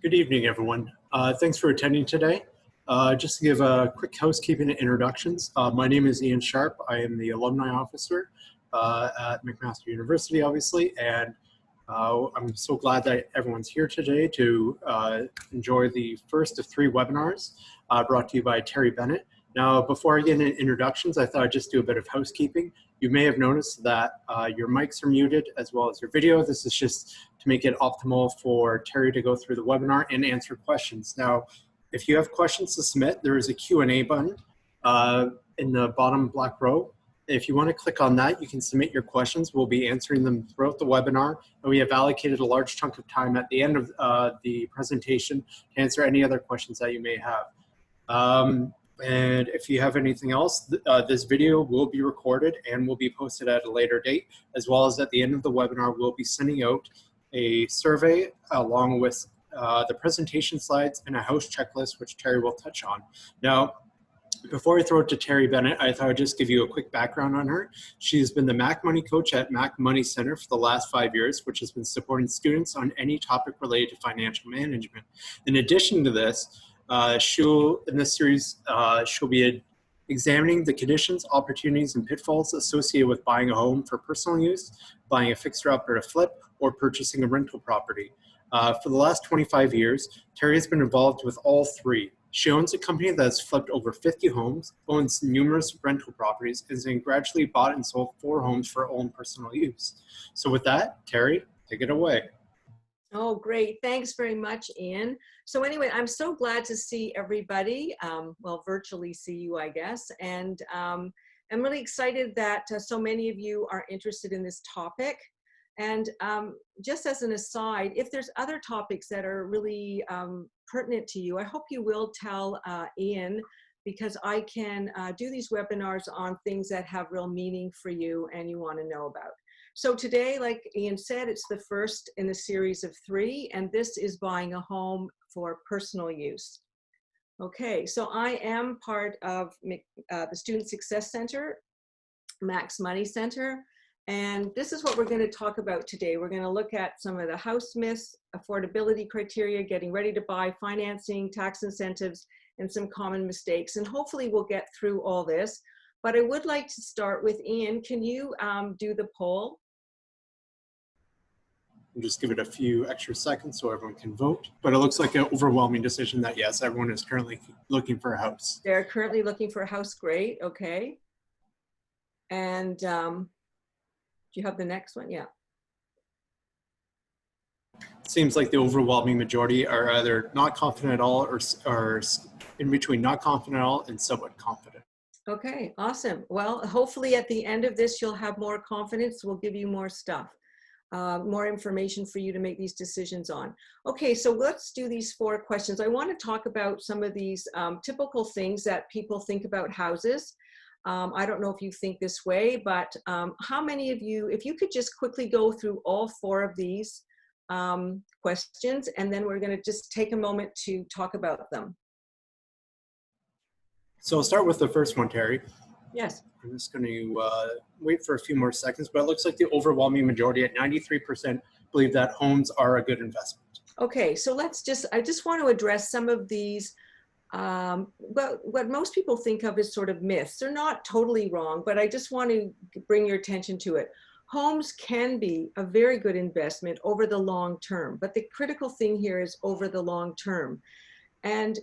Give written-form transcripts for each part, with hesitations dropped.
Good evening, everyone. Thanks for attending today. Just to give a quick housekeeping and introductions, my name is Ian Sharp. I am the alumni officer at McMaster University, obviously, and I'm so glad that everyone's here today to enjoy the first of 3 webinars brought to you by Terry Bennett. Now, before I get into introductions, I thought I'd just do a bit of housekeeping. You may have noticed that your mics are muted as well as your video. This is just to make it optimal for Terry to go through the webinar and answer questions. Now, if you have questions to submit, there is a Q&A button in the bottom black row. If you want to click on that, you can submit your questions. We'll be answering them throughout the webinar, and we have allocated a large chunk of time at the end of the presentation to answer any other questions that you may have. And if you have anything else, this video will be recorded and will be posted at a later date, as well as at the end of the webinar, we'll be sending out a survey along with the presentation slides and a house checklist, which Terry will touch on. Now, before I throw it to Terry Bennett, I thought I'd just give you a quick background on her. She's been the Mac Money Coach at Mac Money Center for the last 5 years, which has been supporting students on any topic related to financial management. In addition to this, in this series, she'll be examining the conditions, opportunities, and pitfalls associated with buying a home for personal use, buying a fixer-upper to flip, or purchasing a rental property. For the last 25 years, Terry has been involved with all 3. She owns a company that has flipped over 50 homes, owns numerous rental properties, and has gradually bought and sold 4 homes for her own personal use. So with that, Terry, take it away. Oh, great. Thanks very much, Ian. So anyway, I'm so glad to see everybody, well, virtually see you, I guess. And I'm really excited that so many of you are interested in this topic. And just as an aside, if there's other topics that are really pertinent to you, I hope you will tell Ian, because I can do these webinars on things that have real meaning for you and you want to know about. So today, like Ian said, it's the first in a series of 3, and this is buying a home for personal use. Okay, so I am part of the Student Success Center, Max Money Center, and this is what we're going to talk about today. We're going to look at some of the house myths, affordability criteria, getting ready to buy, financing, tax incentives, and some common mistakes, and hopefully we'll get through all this. But I would like to start with Ian. Can you do the poll? We'll just give it a few extra seconds so everyone can vote. But it looks like an overwhelming decision that yes, everyone is currently looking for a house. They're currently looking for a house. Great. Okay. And do you have the next one? Yeah. Seems like the overwhelming majority are either not confident at all or in between not confident at all and somewhat confident. Okay, awesome. Well, hopefully at the end of this, you'll have more confidence. We'll give you more stuff, more information for you to make these decisions on. Okay, so let's do these 4 questions. I want to talk about some of these typical things that people think about houses. I don't know if you think this way, but how many of you, if you could just quickly go through all 4 of these questions, and then we're going to just take a moment to talk about them. So I'll start with the first one, Terry. Yes. I'm just going to wait for a few more seconds, but it looks like the overwhelming majority at 93% believe that homes are a good investment. Okay, so I just want to address some of these, what most people think of as sort of myths. They're not totally wrong, but I just want to bring your attention to it. Homes can be a very good investment over the long term, but the critical thing here is over the long term. And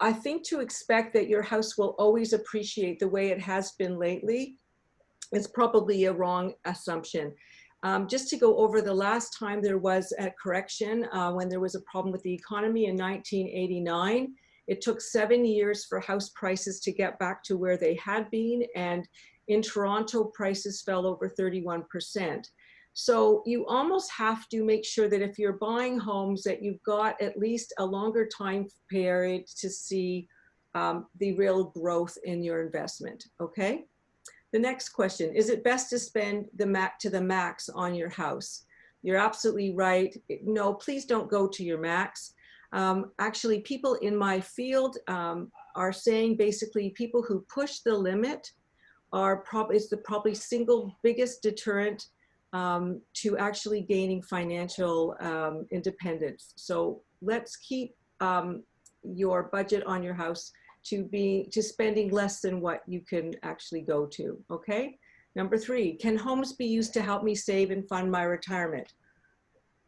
I think to expect that your house will always appreciate the way it has been lately is probably a wrong assumption. Just to go over the last time there was a correction when there was a problem with the economy in 1989, it took 7 years for house prices to get back to where they had been, and in Toronto, prices fell over 31%. So you almost have to make sure that if you're buying homes that you've got at least a longer time period to see the real growth in your investment, okay? The next question, is it best to spend the max on your house? You're absolutely right. No, please don't go to your max. Actually, people in my field are saying basically people who push the limit is the probably single biggest deterrent to actually gaining financial independence. So let's keep your budget on your house to spending less than what you can actually go to, okay? Number 3, can homes be used to help me save and fund my retirement?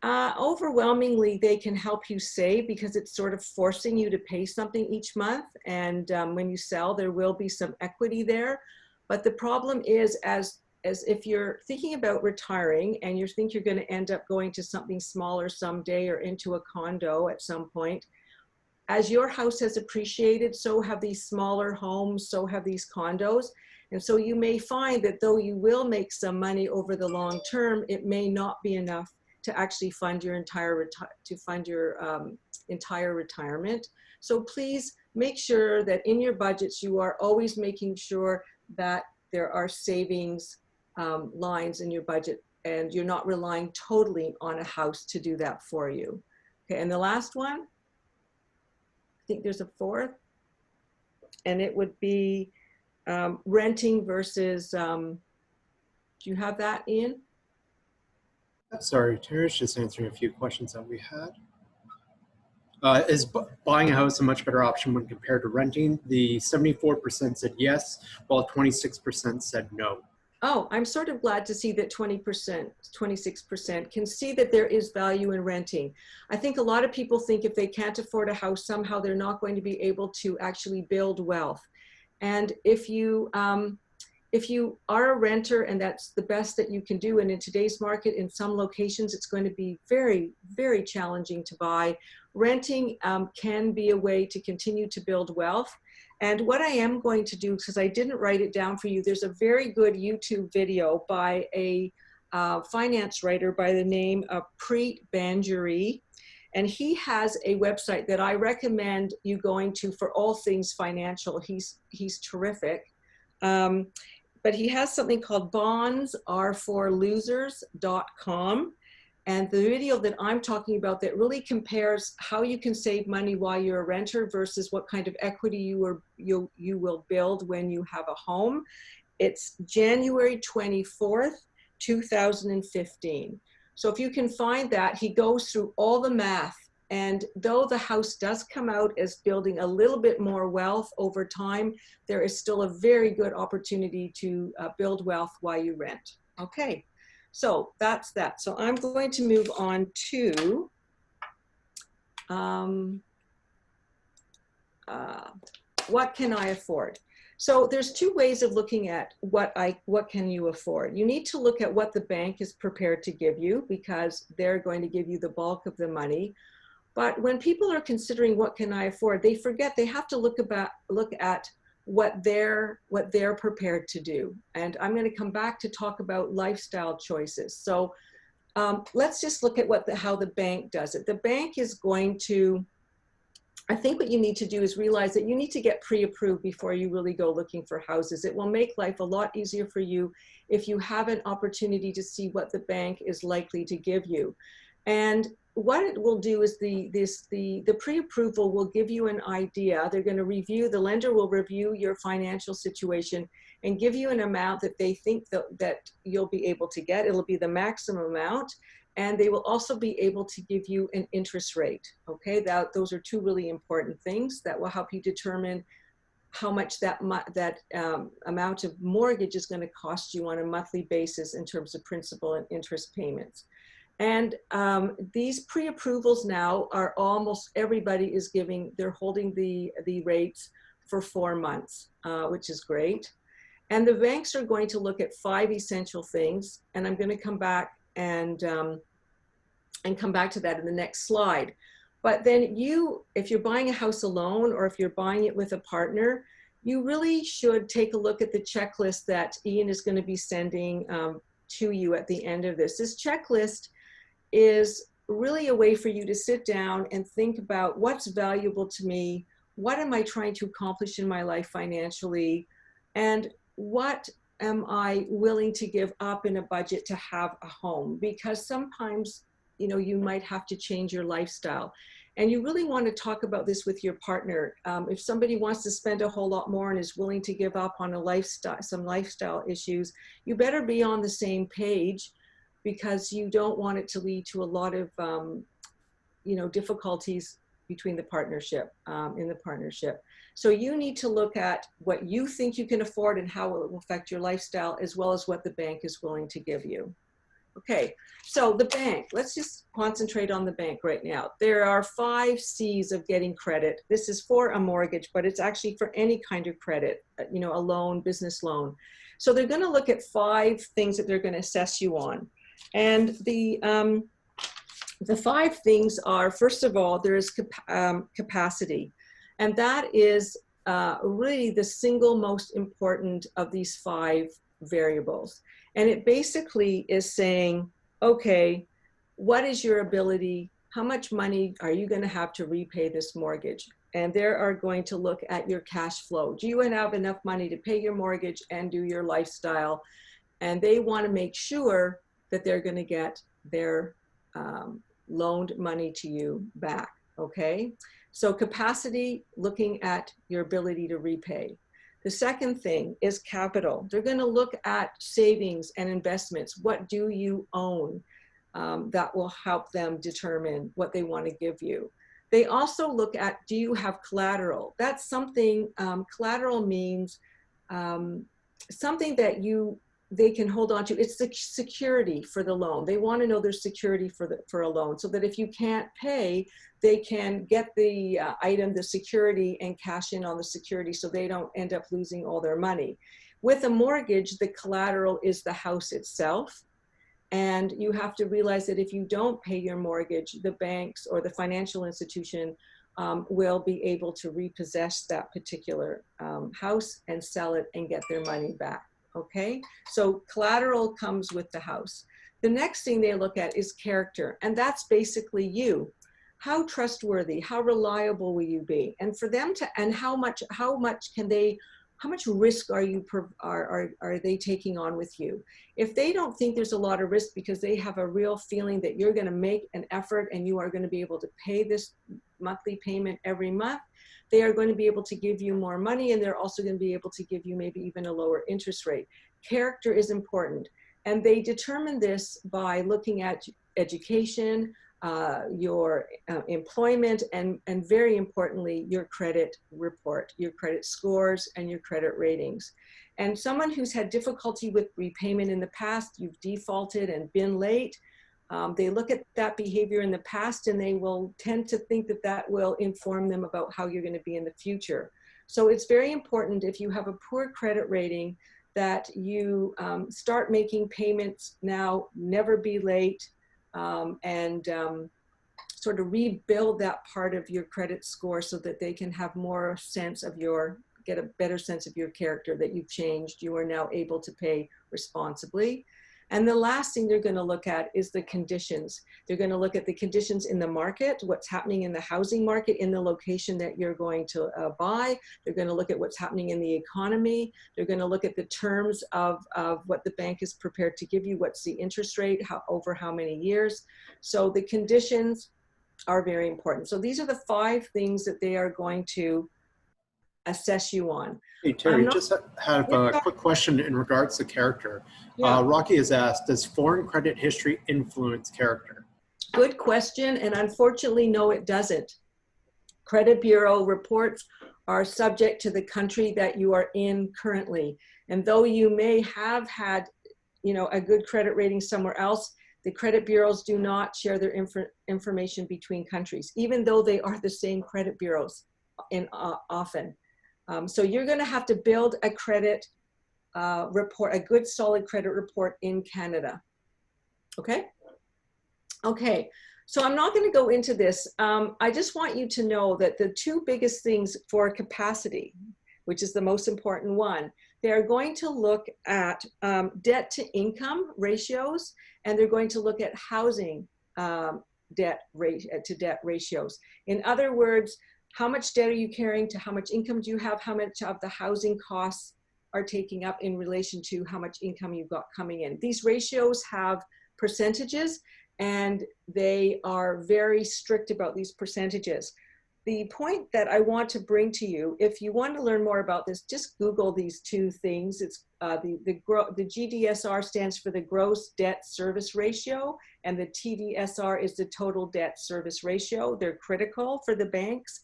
Overwhelmingly, they can help you save because it's sort of forcing you to pay something each month. And when you sell, there will be some equity there. But the problem is, as if you're thinking about retiring and you think you're going to end up going to something smaller someday or into a condo at some point, as your house has appreciated, so have these smaller homes, so have these condos. And so you may find that though you will make some money over the long term, it may not be enough to actually fund your entire entire retirement. So please make sure that in your budgets, you are always making sure that there are savings lines in your budget and you're not relying totally on a house to do that for you. Okay, and the last one, I think there's a 4th, and it would be renting versus, do you have that, Ian? Sorry, Tara's just answering a few questions that we had. Is buying a house a much better option when compared to renting? The 74% said yes, while 26% said no. Oh, I'm sort of glad to see that 20%, 26% can see that there is value in renting. I think a lot of people think if they can't afford a house, somehow they're not going to be able to actually build wealth. And if you are a renter and that's the best that you can do, and in today's market, in some locations, it's going to be very, very challenging to buy. Renting can be a way to continue to build wealth. And what I am going to do, because I didn't write it down for you, there's a very good YouTube video by a finance writer by the name of Preet Banjari. And he has a website that I recommend you going to for all things financial. He's terrific. But he has something called bondsareforlosers.com. And the video that I'm talking about that really compares how you can save money while you're a renter versus what kind of equity you will build when you have a home. It's January 24th, 2015. So if you can find that, he goes through all the math. And though the house does come out as building a little bit more wealth over time, there is still a very good opportunity to build wealth while you rent. Okay, so that's that. So I'm going to move on to what can I afford? So there's 2 ways of looking at what can you afford. You need to look at what the bank is prepared to give you because they're going to give you the bulk of the money. But when people are considering what can I afford, they forget they have to look at what they're prepared to do. And I'm going to come back to talk about lifestyle choices. So let's just look at how the bank does it. The bank is going to, I think what you need to do is realize that you need to get pre-approved before you really go looking for houses. It will make life a lot easier for you if you have an opportunity to see what the bank is likely to give you. And what it will do is the pre-approval will give you an idea. They're going to review, the lender will review your financial situation and give you an amount that they think that you'll be able to get. It'll be the maximum amount. And they will also be able to give you an interest rate. Okay, those are 2 really important things that will help you determine how much that amount of mortgage is going to cost you on a monthly basis in terms of principal and interest payments. And these pre-approvals now are almost everybody is they're holding the rates for 4 months, which is great. And the banks are going to look at 5 essential things. And I'm going to come back and come back to that in the next slide. But then if you're buying a house alone or if you're buying it with a partner, you really should take a look at the checklist that Ian is going to be sending to you at the end of this. This checklist is really a way for you to sit down and think about what's valuable to me, what am I trying to accomplish in my life financially, and what am I willing to give up in a budget to have a home? Because sometimes, you might have to change your lifestyle. And you really want to talk about this with your partner. If somebody wants to spend a whole lot more and is willing to give up on some lifestyle issues, you better be on the same page, because you don't want it to lead to a lot of, difficulties between the partnership, in the partnership. So you need to look at what you think you can afford and how it will affect your lifestyle, as well as what the bank is willing to give you. Okay, so the bank, let's just concentrate on the bank right now. There are 5 C's of getting credit. This is for a mortgage, but it's actually for any kind of credit, a loan, business loan. So they're going to look at 5 things that they're going to assess you on. And the 5 things are, first of all, there is capacity. And that is really the single most important of these 5 variables. And it basically is saying, okay, what is your ability? How much money are you going to have to repay this mortgage? And they are going to look at your cash flow. Do you have enough money to pay your mortgage and do your lifestyle? And they want to make sure that they're going to get their loaned money to you back, okay? So capacity, looking at your ability to repay. The second thing is capital. They're going to look at savings and investments. What do you own? That will help them determine what they want to give you. They also look at, do you have collateral? That's something, collateral means something that they can hold on to. It's the security for the loan. They want to know there's security for a loan, so that if you can't pay, they can get the item, the security, and cash in on the security so they don't end up losing all their money. With a mortgage, the collateral is the house itself. And you have to realize that if you don't pay your mortgage, the banks or the financial institution will be able to repossess that particular house and sell it and get their money back. Okay, so collateral comes with the house. The next thing they look at is character, and that's basically you. How trustworthy, how reliable will you be? And for them to, and how much risk are they taking on with you? If they don't think there's a lot of risk because they have a real feeling that you're going to make an effort and you are going to be able to pay this monthly payment every month, they are going to be able to give you more money, and they're also going to be able to give you maybe even a lower interest rate. Character is important. And they determine this by looking at education, your employment, and very importantly, your credit report, your credit scores, and your credit ratings. And someone who's had difficulty with repayment in the past, you've defaulted and been late, they look at that behavior in the past and they will tend to think that that will inform them about how you're going to be in the future. So it's very important, if you have a poor credit rating, that you start making payments now, never be late, and sort of rebuild that part of your credit score so that they can have more sense of get a better sense of your character, that you've changed, you are now able to pay responsibly. And the last thing they're going to look at is the conditions. They're going to look at the conditions in the market, what's happening in the housing market, in the location that you're going to buy. They're going to look at what's happening in the economy. They're going to look at the terms of what the bank is prepared to give you, what's the interest rate, over how many years. So the conditions are very important. So these are the 5 things that they are going to assess you on. Hey, Terry, just have a quick question in regards to character. Yeah. Rocky has asked, does foreign credit history influence character? Good question, and unfortunately, no, it doesn't. Credit bureau reports are subject to the country that you are in currently. And though you may have had, a good credit rating somewhere else, the credit bureaus do not share their information between countries, even though they are the same credit bureaus often. So you're going to have to build a credit report, a good solid credit report in Canada. Okay? Okay, so I'm not going to go into this. I just want you to know that the 2 biggest things for capacity, which is the most important one, they're going to look at debt to income ratios, and they're going to look at housing debt to debt ratios. In other words, how much debt are you carrying to how much income do you have? How much of the housing costs are taking up in relation to how much income you've got coming in? These ratios have percentages, and they are very strict about these percentages. The point that I want to bring to you, if you want to learn more about this, just Google these 2 things. It's the GDSR stands for the gross debt service ratio, and the TDSR is the total debt service ratio. They're critical for the banks.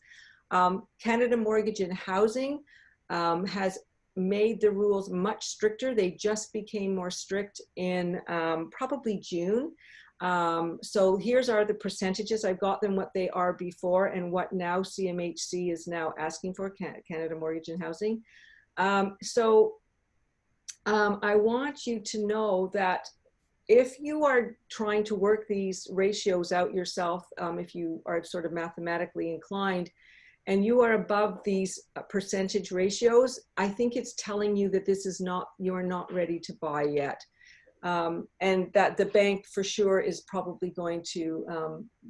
Canada Mortgage and Housing has made the rules much stricter. They just became more strict in probably June. So here's are the percentages. I've got them what they are before and what now CMHC is now asking for, Canada Mortgage and Housing. I want you to know that if you are trying to work these ratios out yourself, if you are sort of mathematically inclined, and you are above these percentage ratios, I think it's telling you that this is not, you are not ready to buy yet. And that the bank for sure is probably going to,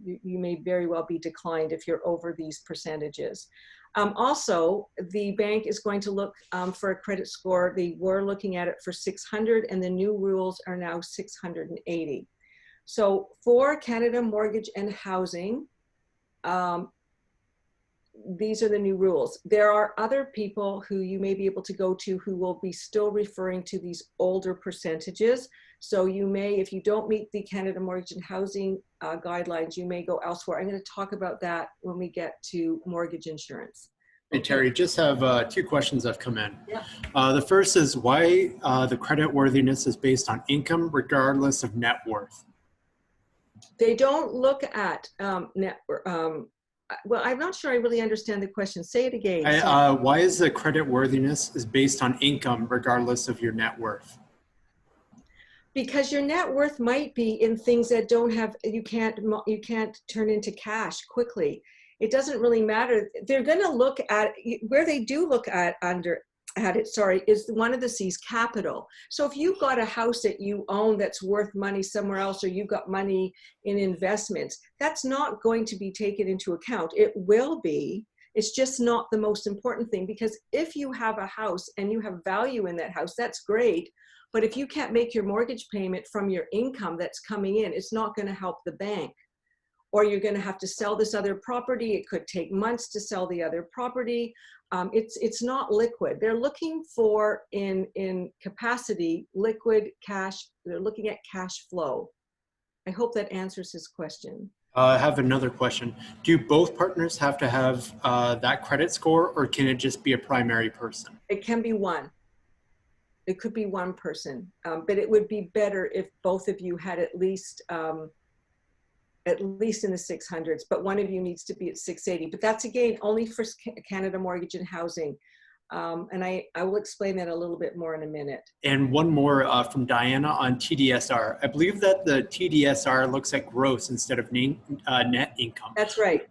you may very well be declined if you're over these percentages. Also, the bank is going to look for a credit score. They were looking at it for 600 and the new rules are now 680. So for Canada Mortgage and Housing, these are the new rules. There are other people who you may be able to go to who will be still referring to these older percentages. So you may, if you don't meet the Canada Mortgage and Housing guidelines, you may go elsewhere. I'm going to talk about that when we get to mortgage insurance. Hey, Terry, just have 2 questions that have come in. Yeah. The first is why the credit worthiness is based on income regardless of net worth. They don't look at net well, I'm not sure I really understand the question. Say it again. Why is the credit worthiness is based on income regardless of your net worth? Because your net worth might be in things that don't have, you can't turn into cash quickly. It doesn't really matter. They're going to look at where they do look at is one of the C's, capital. So if you've got a house that you own that's worth money somewhere else, or you've got money in investments, that's not going to be taken into account. It will be. It's just not the most important thing, because if you have a house and you have value in that house, that's great. But if you can't make your mortgage payment from your income that's coming in, it's not going to help the bank. Or you're going to have to sell this other property. It could take months to sell the other property. It's not liquid. They're looking for in capacity, liquid cash. They're looking at cash flow. I hope that answers his question. I have another question. Do both partners have to have that credit score, or can it just be a primary person? It can be one. It could be one person, but it would be better if both of you had at least in the 600s, but one of you needs to be at 680. But that's again only for Canada Mortgage and Housing. And I will explain that a little bit more in a minute. And one more from Diana on TDSR. I believe that the TDSR looks at gross instead of net income. That's right.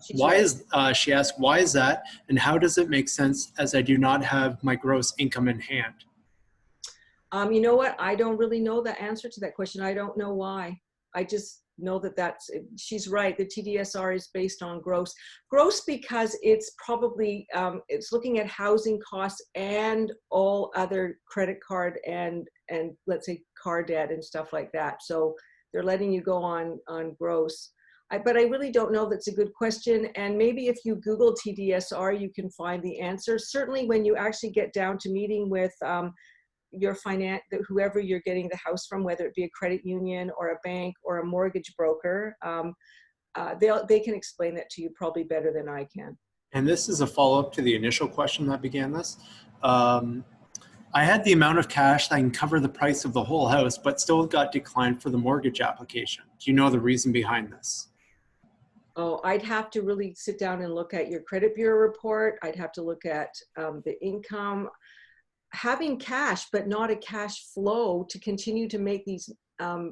She asked, why is that? And how does it make sense as I do not have my gross income in hand? You know what? I don't really know the answer to that question. I don't know why. I just know that she's right. The TDSR is based on gross. Gross because it's probably, it's looking at housing costs and all other credit card and let's say car debt and stuff like that. So they're letting you go on gross. But I really don't know. That's a good question. And maybe if you Google TDSR, you can find the answer. Certainly when you actually get down to meeting with your whoever you're getting the house from, whether it be a credit union or a bank or a mortgage broker, they can explain that to you probably better than I can. And this is a follow-up to the initial question that began this. I had the amount of cash that can cover the price of the whole house, but still got declined for the mortgage application. Do you know the reason behind this? Oh, I'd have to really sit down and look at your credit bureau report. I'd have to look at the income. Having cash, but not a cash flow to continue to make these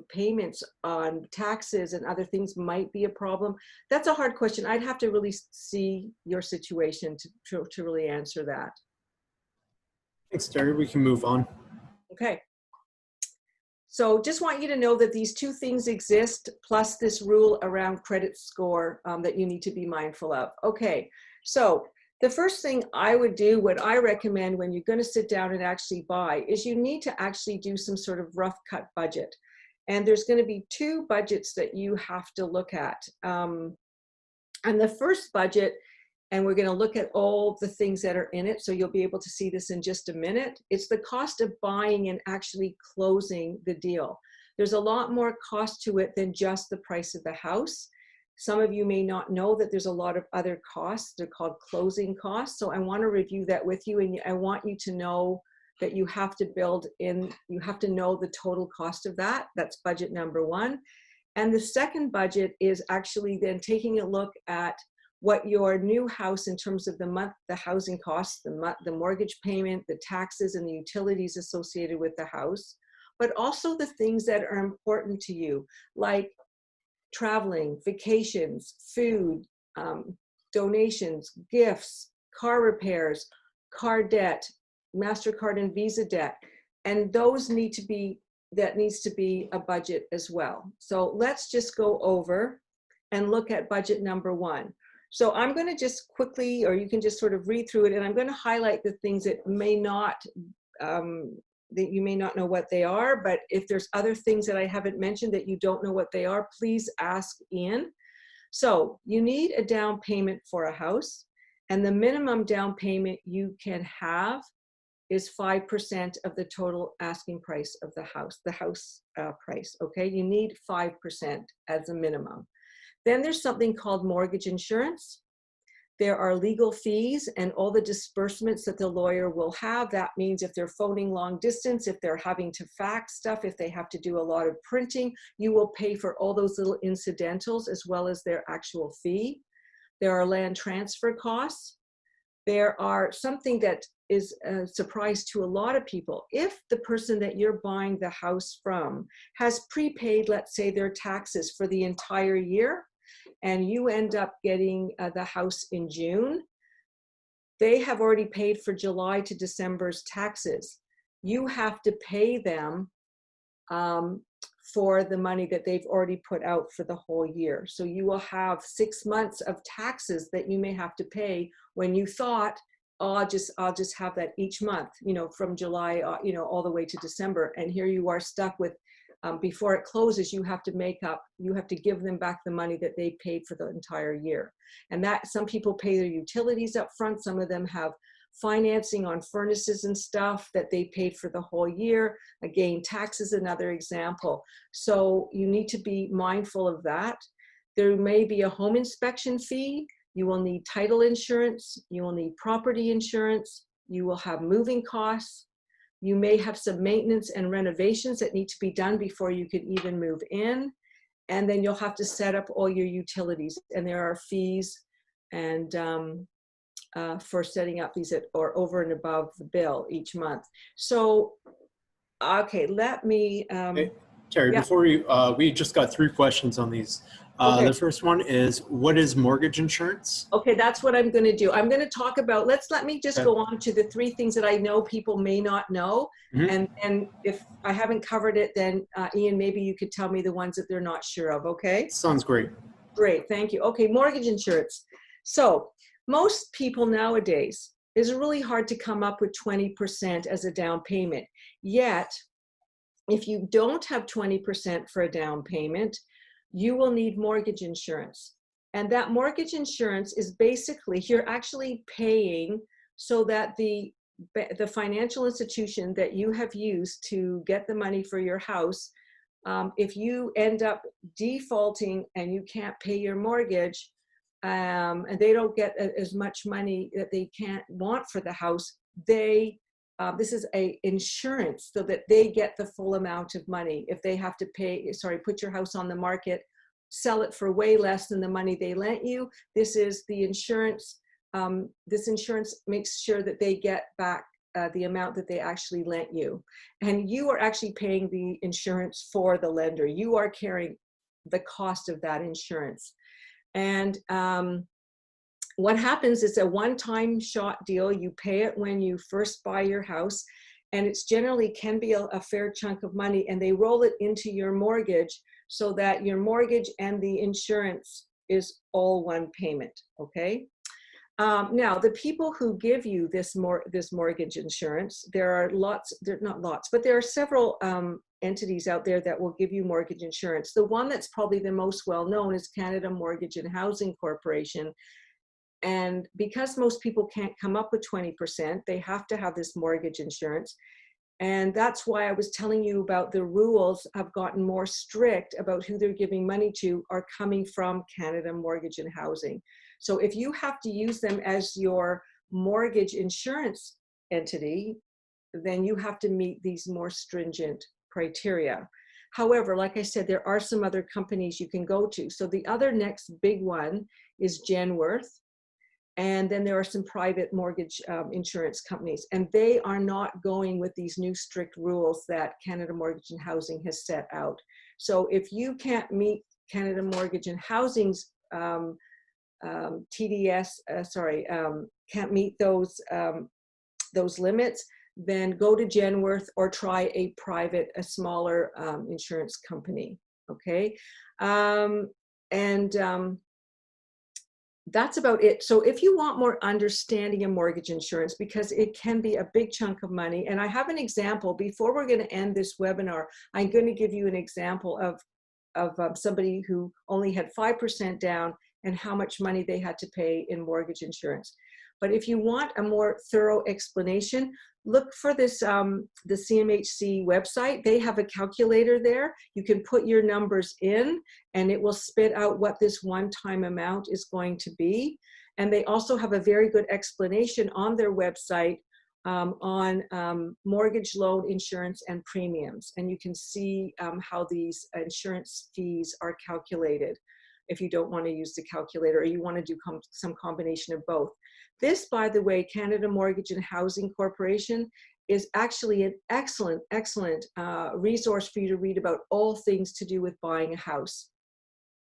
payments on taxes and other things might be a problem. That's a hard question. I'd have to really see your situation to really answer that. Thanks, Terry. We can move on. Okay. So just want you to know that these 2 things exist, plus this rule around credit score that you need to be mindful of. Okay, so the first thing I would do, what I recommend when you're going to sit down and actually buy, is you need to actually do some sort of rough cut budget. And there's going to be 2 budgets that you have to look at. And the first budget and we're going to look at all the things that are in it. So you'll be able to see this in just a minute. It's the cost of buying and actually closing the deal. There's a lot more cost to it than just the price of the house. Some of you may not know that there's a lot of other costs. They're called closing costs. So I want to review that with you, and I want you to know that you have to build in, you have to know the total cost of that. That's budget number one. And the second budget is actually then taking a look at what your new house, in terms of the housing costs, the mortgage payment, the taxes and the utilities associated with the house, but also the things that are important to you, like traveling, vacations, food, donations, gifts, car repairs, car debt, MasterCard and Visa debt. And those need to be, that needs to be a budget as well. So let's just go over and look at budget number one. So I'm going to just quickly, or you can just sort of read through it, and I'm going to highlight the things that may not, that you may not know what they are, but if there's other things that I haven't mentioned that you don't know what they are, please ask Ian. So you need a down payment for a house, and the minimum down payment you can have is 5% of the total asking price of the house price, okay? You need 5% as a minimum. Then there's something called mortgage insurance. There are legal fees and all the disbursements that the lawyer will have. That means if they're phoning long distance, if they're having to fax stuff, if they have to do a lot of printing, you will pay for all those little incidentals as well as their actual fee. There are land transfer costs. There are something that is a surprise to a lot of people. If the person that you're buying the house from has prepaid, let's say, their taxes for the entire year, and you end up getting the house in June, they have already paid for July to December's taxes. You have to pay them for the money that they've already put out for the whole year. So you will have 6 months of taxes that you may have to pay when you thought, oh, I'll just have that each month, you know, from July, you know, all the way to December. And here you are stuck with, before it closes, you have to make up, you have to give them back the money that they paid for the entire year. And that, some people pay their utilities up front. Some of them have financing on furnaces and stuff that they paid for the whole year. Again, tax is another example. So you need to be mindful of that. There may be a home inspection fee. You will need title insurance. You will need property insurance. You will have moving costs. You may have some maintenance and renovations that need to be done before you can even move in. And then you'll have to set up all your utilities. And there are fees and for setting up these or over and above the bill each month. So, okay, let me. Hey, Terry, Yeah. before we just got 3 questions on these. Okay. The first one is, what is mortgage insurance? Okay, that's what I'm going to do. I'm going to talk about, let me just Okay. go on to the 3 things that I know people may not know. Mm-hmm. And if I haven't covered it, then Ian, maybe you could tell me the ones that they're not sure of, okay? Sounds great. Great, thank you. Okay, mortgage insurance. So most people nowadays, it's really hard to come up with 20% as a down payment. Yet, if you don't have 20% for a down payment, you will need mortgage insurance. And that mortgage insurance is basically, you're actually paying so that the financial institution that you have used to get the money for your house, if you end up defaulting and you can't pay your mortgage, and they don't get as much money that they want for the house, this is a insurance so that they get the full amount of money. If they have to put your house on the market, sell it for way less than the money they lent you, this is the insurance. This insurance makes sure that they get back the amount that they actually lent you. And you are actually paying the insurance for the lender. You are carrying the cost of that insurance. And what happens is a one-time shot deal. You pay it when you first buy your house, and it's generally can be a fair chunk of money, and they roll it into your mortgage so that your mortgage and the insurance is all one payment, okay? Now, the people who give you this mortgage insurance, there are not lots, but there are several entities out there that will give you mortgage insurance. The one that's probably the most well-known is Canada Mortgage and Housing Corporation. And because most people can't come up with 20%, they have to have this mortgage insurance. And that's why I was telling you about the rules have gotten more strict about who they're giving money to are coming from Canada Mortgage and Housing. So if you have to use them as your mortgage insurance entity, then you have to meet these more stringent criteria. However, like I said, there are some other companies you can go to. So the other next big one is Genworth. And then there are some private mortgage insurance companies, and they are not going with these new strict rules that Canada Mortgage and Housing has set out. So if you can't meet Canada Mortgage and Housing's TDS, can't meet those limits, then go to Genworth or try a smaller insurance company. Okay, that's about it. So if you want more understanding of mortgage insurance, because it can be a big chunk of money, and I have an example before we're going to end this webinar. I'm going to give you an example of somebody who only had 5% down and how much money they had to pay in mortgage insurance. But if you want a more thorough explanation, look for this, the CMHC website. They have a calculator there. You can put your numbers in and it will spit out what this one-time amount is going to be. And they also have a very good explanation on their website on mortgage loan insurance and premiums. And you can see how these insurance fees are calculated if you don't want to use the calculator or you want to do some combination of both. This, by the way, Canada Mortgage and Housing Corporation is actually an excellent, excellent resource for you to read about all things to do with buying a house.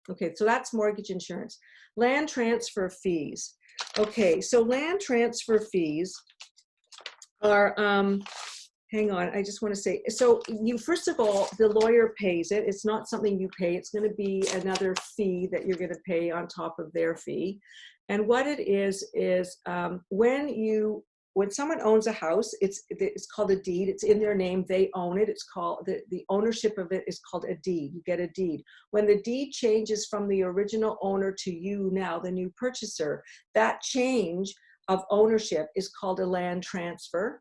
Okay, so that's mortgage insurance. Land transfer fees. Okay, so land transfer fees are, hang on, I just want to say, so you, first of all, the lawyer pays it. It's not something you pay. It's going to be another fee that you're going to pay on top of their fee. And what it is when someone owns a house, it's called a deed. It's in their name. They own it. It's called, the ownership of it is called a deed. You get a deed. When the deed changes from the original owner to you now, the new purchaser, that change of ownership is called a land transfer.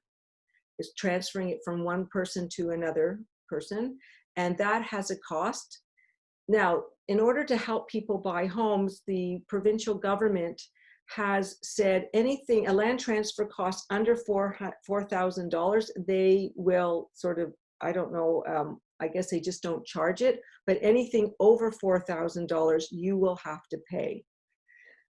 It's transferring it from one person to another person, and that has a cost. Now, in order to help people buy homes, the provincial government has said anything, a land transfer cost under $4,000, they will sort of, I don't know, I guess they just don't charge it, but anything over $4,000, you will have to pay.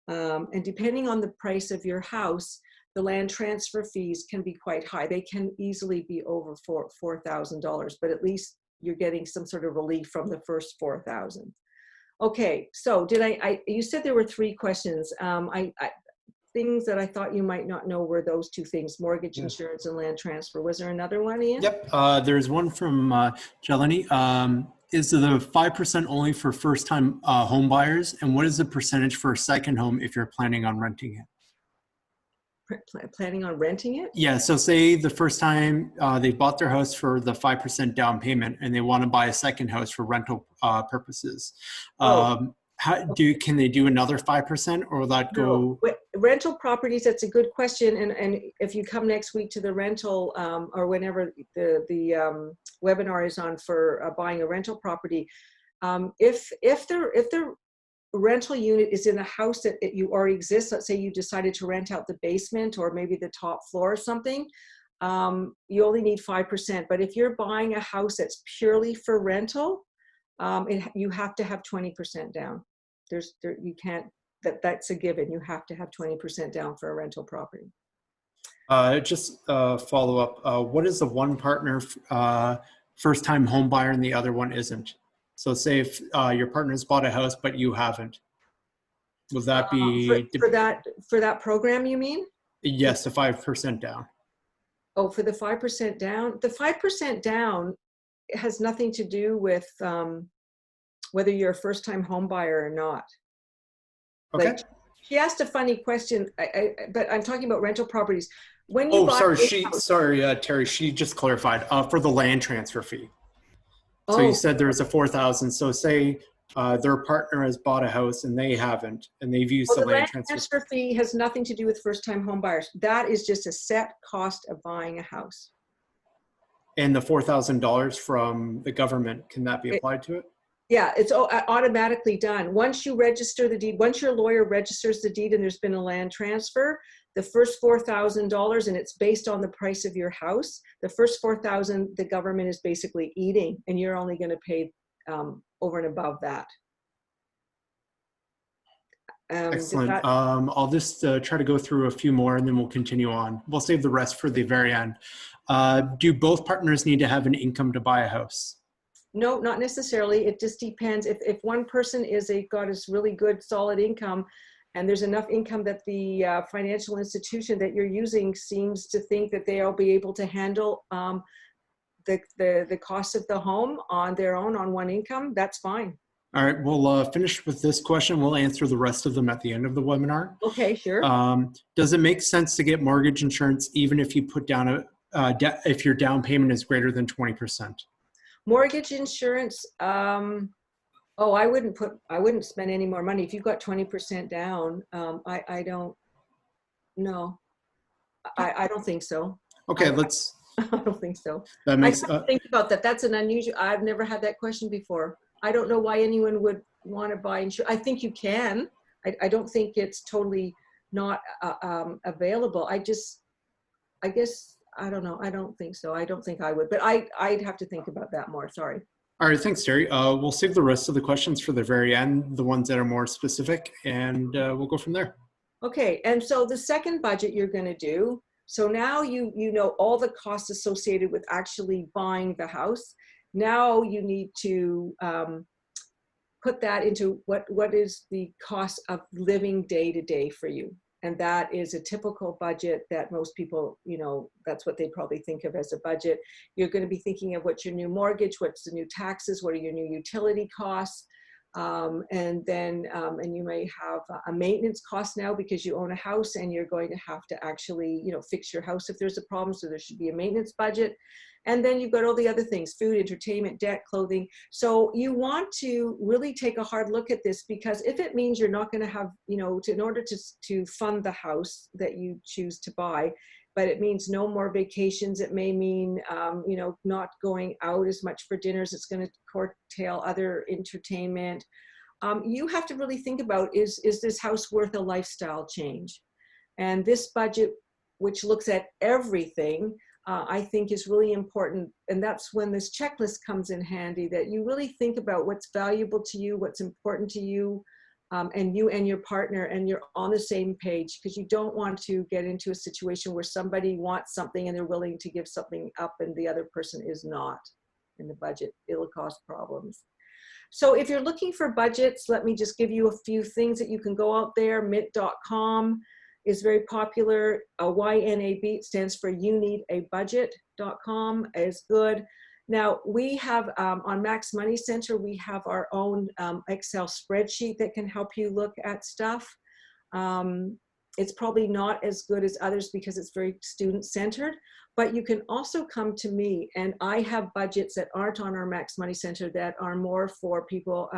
And depending on the price of your house, the land transfer fees can be quite high. They can easily be over $4,000, but at least you're getting some sort of relief from the first $4,000. Okay, so you said there were 3 questions. Things that I thought you might not know were those 2 things, mortgage insurance and land transfer. Was there another one, Ian? Yep, there's one from Jelani. Is the 5% only for first-time home buyers? And what is the percentage for a second home if you're planning on renting it? Planning on renting it? Yeah, so say the first time they bought their house for the 5% down payment and they want to buy a second house for rental purposes. Can they do another 5% or will that go? No. Rental properties, that's a good question. And if you come next week to the rental or whenever the webinar is on for buying a rental property, if the rental unit is in a house that you already exist, let's say you decided to rent out the basement or maybe the top floor or something, you only need 5%. But if you're buying a house that's purely for rental, you have to have 20% down. You can't, that's a given. You have to have 20% down for a rental property. Just follow up. What is the one partner first-time home buyer and the other one isn't? So say if your partner's bought a house, but you haven't, will that be? For that program, you mean? Yes, the 5% down. Oh, for the 5% down? The 5% down has nothing to do with whether you're a first-time home buyer or not. Okay. Like, she asked a funny question, but I'm talking about rental properties. When you Terry, she just clarified for the land transfer fee. So you said there was a 4,000. So say their partner has bought a house and they haven't, and they've used Well, the the land land transfer. transfer fee has nothing to do with first-time home buyers. That is just a set cost of buying a house. And the $4,000 from the government, can that be applied to it? Yeah, it's automatically done. Once you register the deed, once your lawyer registers the deed and there's been a land transfer, the first $4,000, and it's based on the price of your house, the first $4,000 the government is basically eating, and you're only going to pay over and above that. Excellent. I'll just try to go through a few more and then we'll continue on. We'll save the rest for the very end. Do both partners need to have an income to buy a house? No, not necessarily. It just depends. If one person got this really good solid income, and there's enough income that the financial institution that you're using seems to think that they'll be able to handle the cost of the home on their own on one income, that's fine. All right, we'll finish with this question. We'll answer the rest of them at the end of the webinar. Okay, sure. Does it make sense to get mortgage insurance even if you put down if your down payment is greater than 20%? Mortgage insurance, oh, I wouldn't spend any more money. If you've got 20% down, I don't, no, I don't think so. Okay, I don't think so. That makes, I think about that. That's an unusual, I've never had that question before. I don't know why anyone would want to buy insurance. I think you can. I don't think it's totally not available. I guess, I don't know. I don't think so. I don't think I would, but I'd have to think about that more. Sorry. All right, thanks, Terry. We'll save the rest of the questions for the very end, the ones that are more specific, and we'll go from there. Okay, and so the second budget you're going to do, so now you know all the costs associated with actually buying the house. Now you need to put that into what is the cost of living day to day for you. And that is a typical budget that most people, that's what they probably think of as a budget. You're going to be thinking of what's your new mortgage, what's the new taxes, what are your new utility costs, and you may have a maintenance cost now because you own a house and you're going to have to actually, fix your house if there's a problem. So there should be a maintenance budget. And then you've got all the other things, food, entertainment, debt, clothing. So you want to really take a hard look at this, because if it means you're not going to have, in order to fund the house that you choose to buy, but it means no more vacations. It may mean, not going out as much for dinners. It's going to curtail other entertainment. You have to really think about, is this house worth a lifestyle change? And this budget, which looks at everything, I think is really important. And that's when this checklist comes in handy, that you really think about what's valuable to you, what's important to you, and you and your partner, and you're on the same page, because you don't want to get into a situation where somebody wants something and they're willing to give something up and the other person is not in the budget. It'll cause problems. So if you're looking for budgets, let me just give you a few things that you can go out there. Mint.com is very popular. YNAB stands for You Need a Budget.com is good. Now we have on Max Money Center, we have our own Excel spreadsheet that can help you look at stuff. It's probably not as good as others because it's very student centered, but you can also come to me, and I have budgets that aren't on our Max Money Center that are more for people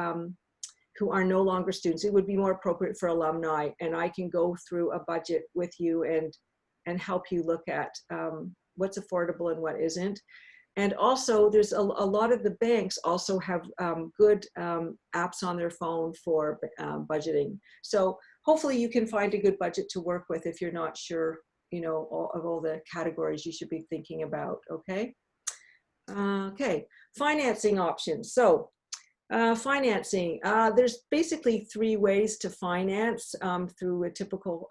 who are no longer students. It would be more appropriate for alumni, and I can go through a budget with you and help you look at what's affordable and what isn't. And also there's a lot of the banks also have good apps on their phone for budgeting. So hopefully you can find a good budget to work with if you're not sure, of all the categories you should be thinking about, okay? Okay, financing options. So financing, there's basically three ways to finance through a typical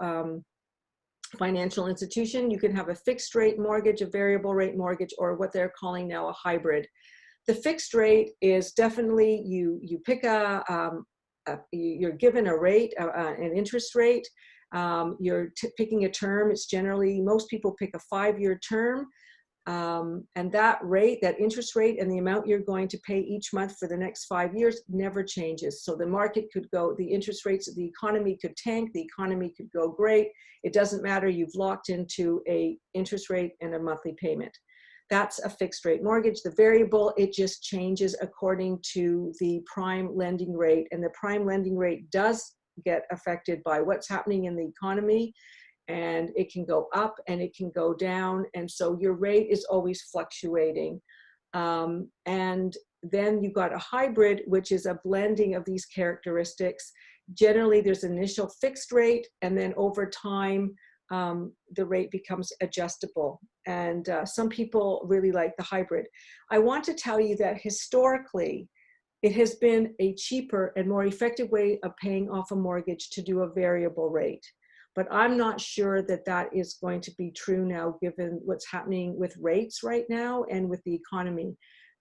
financial institution. You can have a fixed rate mortgage, a variable rate mortgage, or what they're calling now a hybrid. The fixed rate is definitely you pick you're given a rate, an interest rate. You're picking a term. It's generally, most people pick a 5-year term. And that rate, that interest rate, and the amount you're going to pay each month for the next 5 years never changes. So the market could go, the interest rates, the economy could tank, the economy could go great. It doesn't matter. You've locked into a interest rate and a monthly payment. That's a fixed rate mortgage. The variable, it just changes according to the prime lending rate. And the prime lending rate does get affected by what's happening in the economy. And it can go up and it can go down. And so your rate is always fluctuating. And then you've got a hybrid, which is a blending of these characteristics. Generally, there's an initial fixed rate, and then over time, the rate becomes adjustable. And some people really like the hybrid. I want to tell you that historically, it has been a cheaper and more effective way of paying off a mortgage to do a variable rate. But I'm not sure that that is going to be true now, given what's happening with rates right now and with the economy.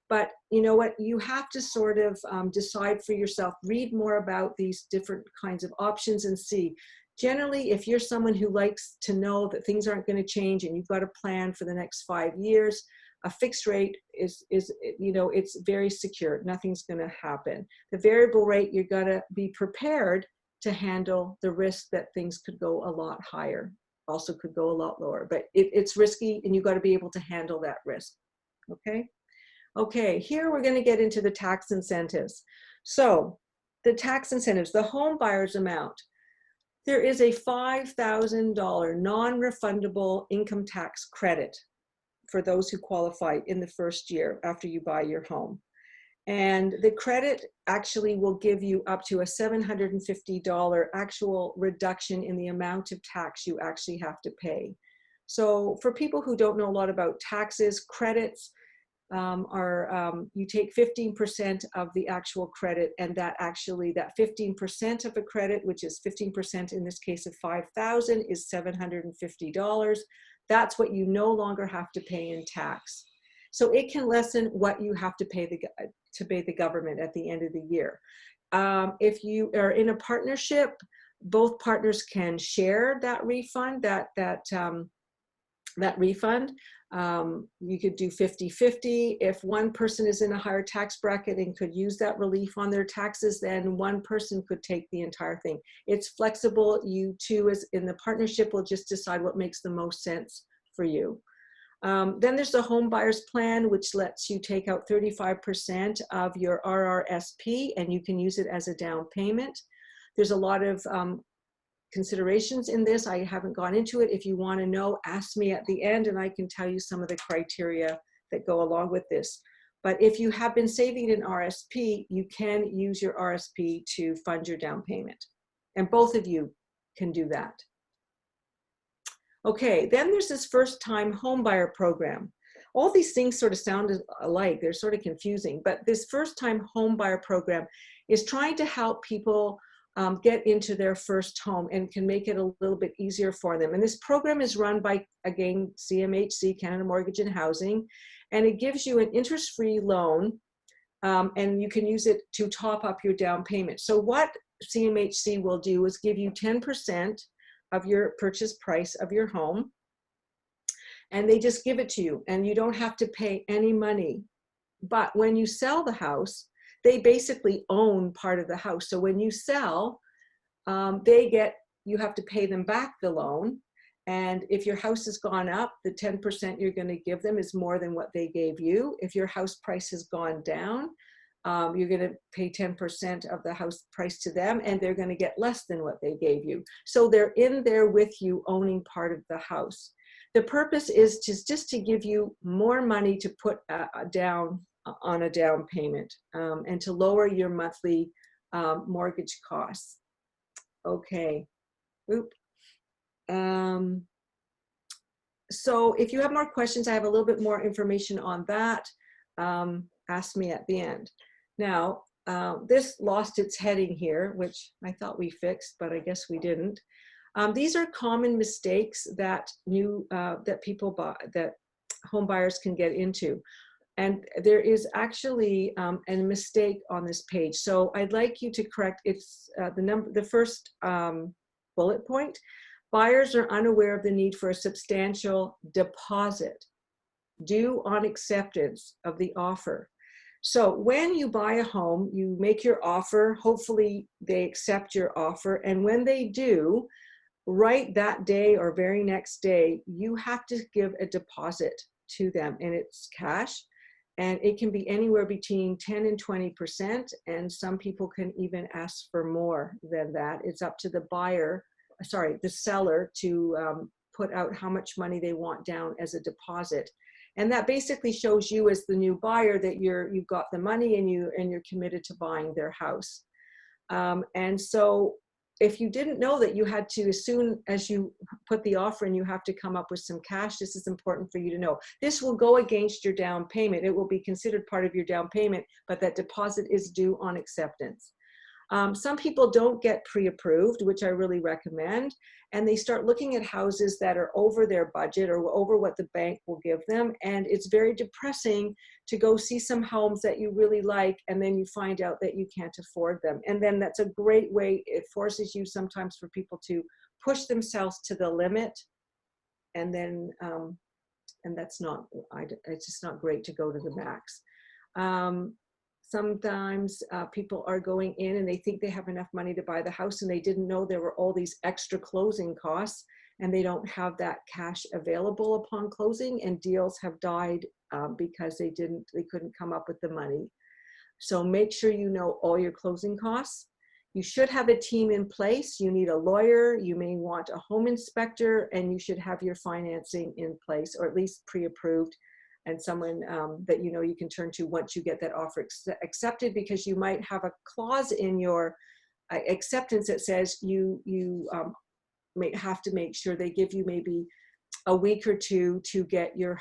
But you know what, you have to sort of decide for yourself, read more about these different kinds of options and see. Generally, if you're someone who likes to know that things aren't going to change and you've got a plan for the next 5 years, a fixed rate is you know, it's very secure. Nothing's going to happen. The variable rate, you're going to be prepared to handle the risk that things could go a lot higher, also could go a lot lower. But it's risky, and you've got to be able to handle that risk. Okay. Okay, here we're going to get into the tax incentives. So the tax incentives, the home buyer's amount. There is a $5,000 non-refundable income tax credit for those who qualify in the first year after you buy your home. And the credit actually will give you up to a $750 actual reduction in the amount of tax you actually have to pay. So for people who don't know a lot about taxes, credits you take 15% of the actual credit, and that 15% of a credit, which is 15% in this case of $5,000, is $750. That's what you no longer have to pay in tax. So it can lessen what you have to pay the government at the end of the year. If you are in a partnership, both partners can share that refund. That refund. You could do 50-50. If one person is in a higher tax bracket and could use that relief on their taxes, then one person could take the entire thing. It's flexible. You two, as in the partnership, will just decide what makes the most sense for you. Then there's the home buyer's plan, which lets you take out 35% of your RRSP, and you can use it as a down payment. There's a lot of considerations in this. I haven't gone into it. If you want to know, ask me at the end, and I can tell you some of the criteria that go along with this. But if you have been saving in RSP, you can use your RSP to fund your down payment. And both of you can do that. Okay, then there's this first-time home buyer program. All these things sort of sound alike. They're sort of confusing. But this first-time home buyer program is trying to help people get into their first home and can make it a little bit easier for them. And this program is run by, again, CMHC, Canada Mortgage and Housing, and it gives you an interest-free loan, and you can use it to top up your down payment. So what CMHC will do is give you 10% of your purchase price of your home, and they just give it to you, and you don't have to pay any money. But when you sell the house, they basically own part of the house. So when you sell, you have to pay them back the loan. And if your house has gone up, the 10% you're going to give them is more than what they gave you. If your house price has gone down, you're going to pay 10% of the house price to them, and they're going to get less than what they gave you. So they're in there with you, owning part of the house. The purpose is just to give you more money to put down on a down payment, and to lower your monthly mortgage costs. Okay. So if you have more questions, I have a little bit more information on that. Ask me at the end. Now, this lost its heading here, which I thought we fixed, but I guess we didn't. These are common mistakes that that home buyers can get into. And there is actually a mistake on this page. So I'd like you to correct, it's the first bullet point. Buyers are unaware of the need for a substantial deposit due on acceptance of the offer. So when you buy a home, you make your offer, hopefully they accept your offer. And when they do, right that day or very next day, you have to give a deposit to them, and it's cash. And it can be anywhere between 10 and 20%. And some people can even ask for more than that. It's up to the seller to put out how much money they want down as a deposit. And that basically shows you as the new buyer that you've got the money and you're committed to buying their house. And so if you didn't know that you had to, as soon as you put the offer in, you have to come up with some cash, this is important for you to know. This will go against your down payment. It will be considered part of your down payment, but that deposit is due on acceptance. Some people don't get pre-approved, which I really recommend, and they start looking at houses that are over their budget or over what the bank will give them. And it's very depressing to go see some homes that you really like, and then you find out that you can't afford them. And then that's a great way, it forces you sometimes for people to push themselves to the limit. And then, and that's not, it's just not great to go to the max. Sometimes people are going in and they think they have enough money to buy the house, and they didn't know there were all these extra closing costs, and they don't have that cash available upon closing, and deals have died because they couldn't come up with the money. So make sure you know all your closing costs. You should have a team in place. You need a lawyer, you may want a home inspector, and you should have your financing in place, or at least pre-approved, and someone that you know you can turn to once you get that offer accepted, because you might have a clause in your acceptance that says you may have to make sure they give you maybe a week or two to get your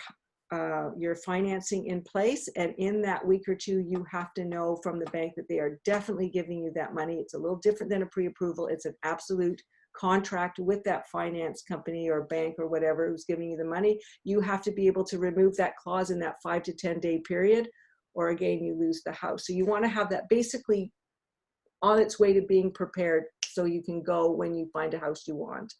financing in place. And in that week or two, you have to know from the bank that they are definitely giving you that money. It's a little different than a pre-approval. It's an absolute contract with that finance company or bank or whatever who's giving you the money. You have to be able to remove that clause in that 5 to 10 day period, or again, you lose the house. So you want to have that basically on its way to being prepared so you can go when you find a house you want.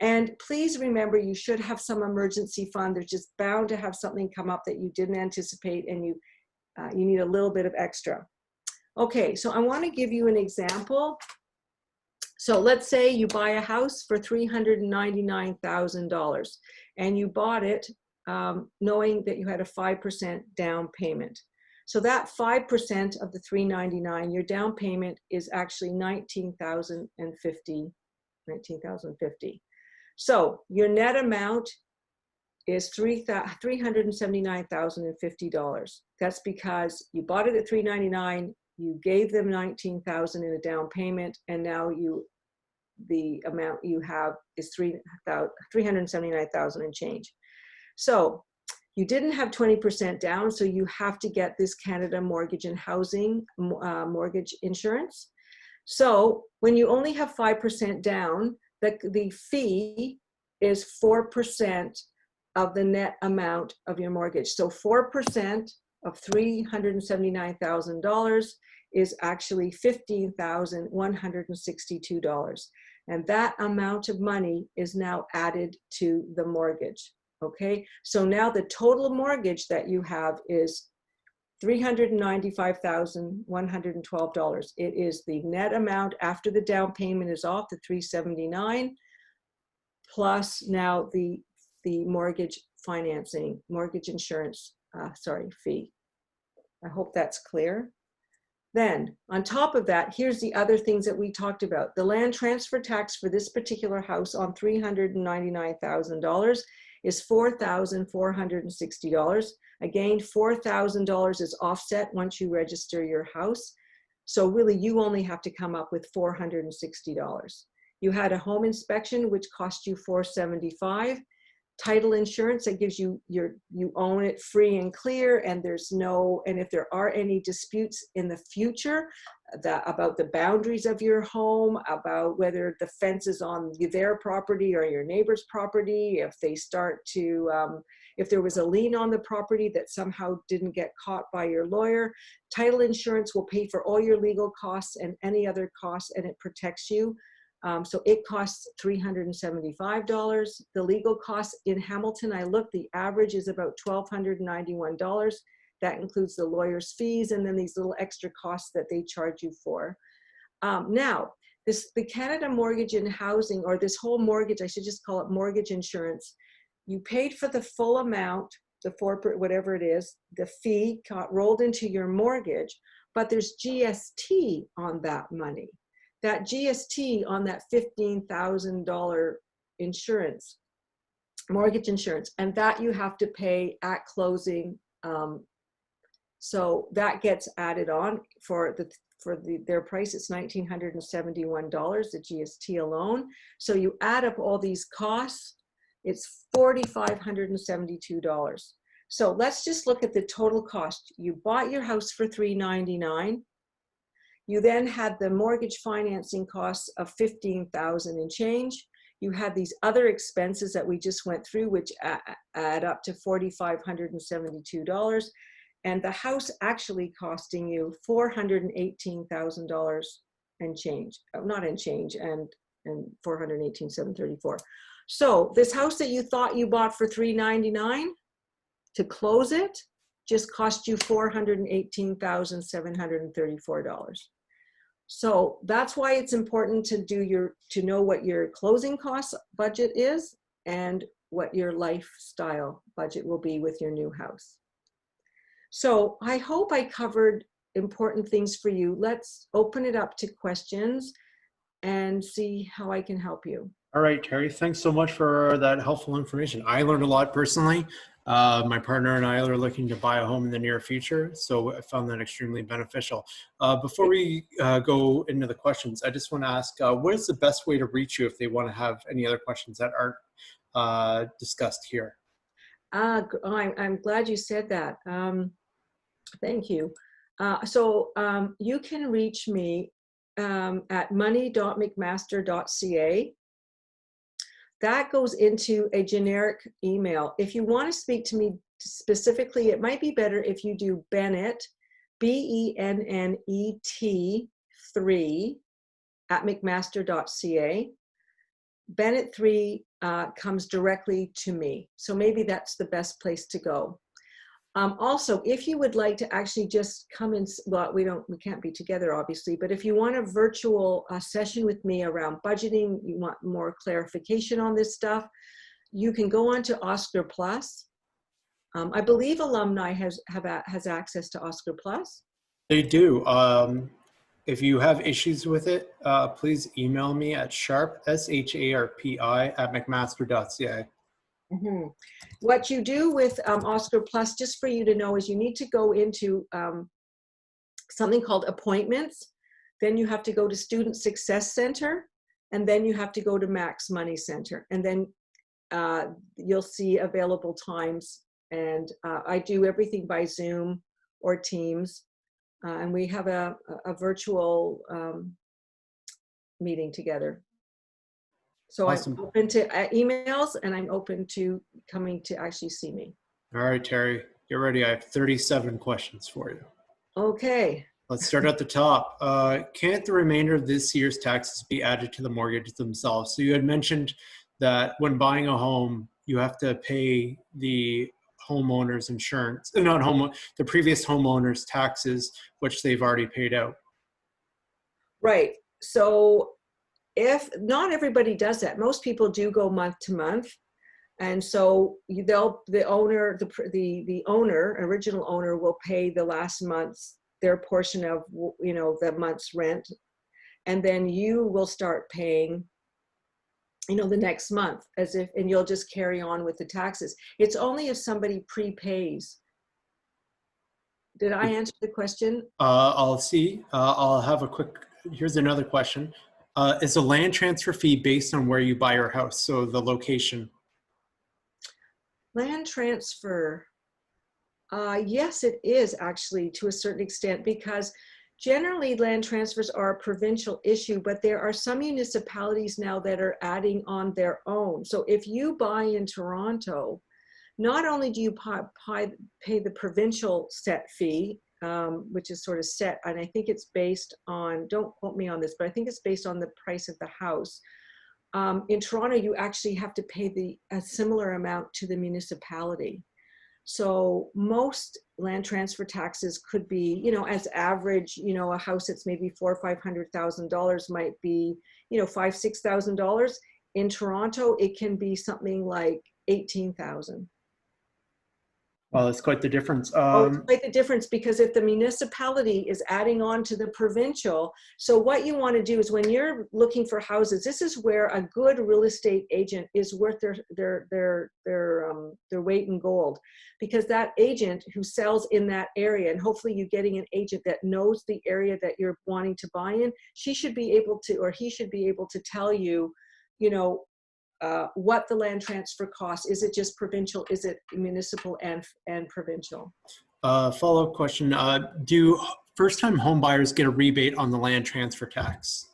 And please remember, you should have some emergency fund. There's just bound to have something come up that you didn't anticipate, and you need a little bit of extra. Okay, so I want to give you an example. So let's say you buy a house for $399,000, and you bought it knowing that you had a 5% down payment. So that 5% of the $399,000, your down payment is actually $19,050. So your net amount is $379,050. That's because you bought it at $399,000, you gave them $19,000 in a down payment, and now the amount you have is $379,000 and change. So you didn't have 20% down, so you have to get this Canada Mortgage and Housing mortgage insurance. So when you only have 5% down, the fee is 4% of the net amount of your mortgage. So 4% of $379,000 is actually $15,162. And that amount of money is now added to the mortgage. Okay, so now the total mortgage that you have is $395,112. It is the net amount after the down payment is off, the $379,000, plus now the mortgage financing, mortgage insurance, fee. I hope that's clear. Then on top of that, here's the other things that we talked about. The land transfer tax for this particular house on $399,000 is $4,460. Again, $4,000 is offset once you register your house. So really you only have to come up with $460. You had a home inspection, which cost you $475. Title insurance, that gives you you own it free and clear, and there's no, and if there are any disputes in the future about the boundaries of your home, about whether the fence is on their property or your neighbor's property, if they start to if there was a lien on the property that somehow didn't get caught by your lawyer, title insurance will pay for all your legal costs and any other costs, and it protects you. So it costs $375. The legal costs in Hamilton, I looked, the average is about $1,291. That includes the lawyer's fees and then these little extra costs that they charge you for. Now, the Canada Mortgage and Housing, or this whole mortgage, I should just call it mortgage insurance, you paid for the full amount whatever it is, the fee got rolled into your mortgage, but there's GST on that money. That GST on that $15,000 insurance, mortgage insurance, and that you have to pay at closing. So that gets added on for their price. It's $1,971, the GST alone. So you add up all these costs, it's $4,572. So let's just look at the total cost. You bought your house for $399. You then had the mortgage financing costs of $15,000 and change. You had these other expenses that we just went through, which add up to $4,572. And the house actually costing you $418,000 and change, not in change, and $418,734. So this house that you thought you bought for $399 to close it just cost you $418,734. So that's why it's important to know what your closing cost budget is and what your lifestyle budget will be with your new house. So I hope I covered important things for you. Let's open it up to questions and see how I can help you. All right, Terry, thanks so much for that helpful information. I learned a lot personally. My partner and I are looking to buy a home in the near future, so I found that extremely beneficial. Before we go into the questions, I just want to ask, what is the best way to reach you if they want to have any other questions that aren't discussed here? I'm glad you said that. Thank you. So you can reach me at money.mcmaster.ca. That goes into a generic email. If you want to speak to me specifically, it might be better if you do Bennett, BENNET 3 at mcmaster.ca. Bennett 3 comes directly to me. So maybe that's the best place to go. Also, if you would like to actually just come in, well, we can't be together obviously, but if you want a virtual session with me around budgeting, you want more clarification on this stuff, you can go on to Oscar Plus. I believe alumni has access to Oscar Plus. They do. If you have issues with it, please email me at sharp, SHARPI at mcmaster.ca. Mm-hmm. What you do with Oscar Plus, just for you to know, is you need to go into something called appointments. Then you have to go to Student Success Center, and then you have to go to Max Money Center, and then you'll see available times. And I do everything by Zoom or Teams, and we have a virtual meeting together. So awesome. I'm open to emails, and I'm open to coming to actually see me. All right, Terry, get ready. I have 37 questions for you. Okay. Let's start at the top. Can't the remainder of this year's taxes be added to the mortgage themselves? So you had mentioned that when buying a home, you have to pay the homeowner's insurance, the previous homeowner's taxes, which they've already paid out. Right. So if not everybody does that, most people do go month to month, and so the original owner will pay the last month's their portion of the month's rent, and then you will start paying the next month and you'll just carry on with the taxes. It's only if somebody prepays. Did I answer the question? I'll see. I'll have a quick. Here's another question. Is a land transfer fee based on where you buy your house? So the location. Land transfer. Yes, it is actually to a certain extent, because generally land transfers are a provincial issue, but there are some municipalities now that are adding on their own. So if you buy in Toronto, not only do you pay the provincial set fee, which is sort of set, and I think it's based on, don't quote me on this, but I think it's based on the price of the house. In Toronto, you actually have to pay a similar amount to the municipality. So most land transfer taxes could be, as average, a house that's maybe $400,000 or $500,000 might be, $5,000, $6,000. In Toronto, it can be something like $18,000. Well, it's quite the difference. Oh, it's quite the difference, because if the municipality is adding on to the provincial, so what you want to do is when you're looking for houses, this is where a good real estate agent is worth their weight in gold, because that agent who sells in that area, and hopefully you're getting an agent that knows the area that you're wanting to buy in, she should be able to, or he should be able to tell you, you know, what the land transfer costs. Is it just provincial? Is it municipal and provincial? Follow-up question. Do first-time home buyers get a rebate on the land transfer tax?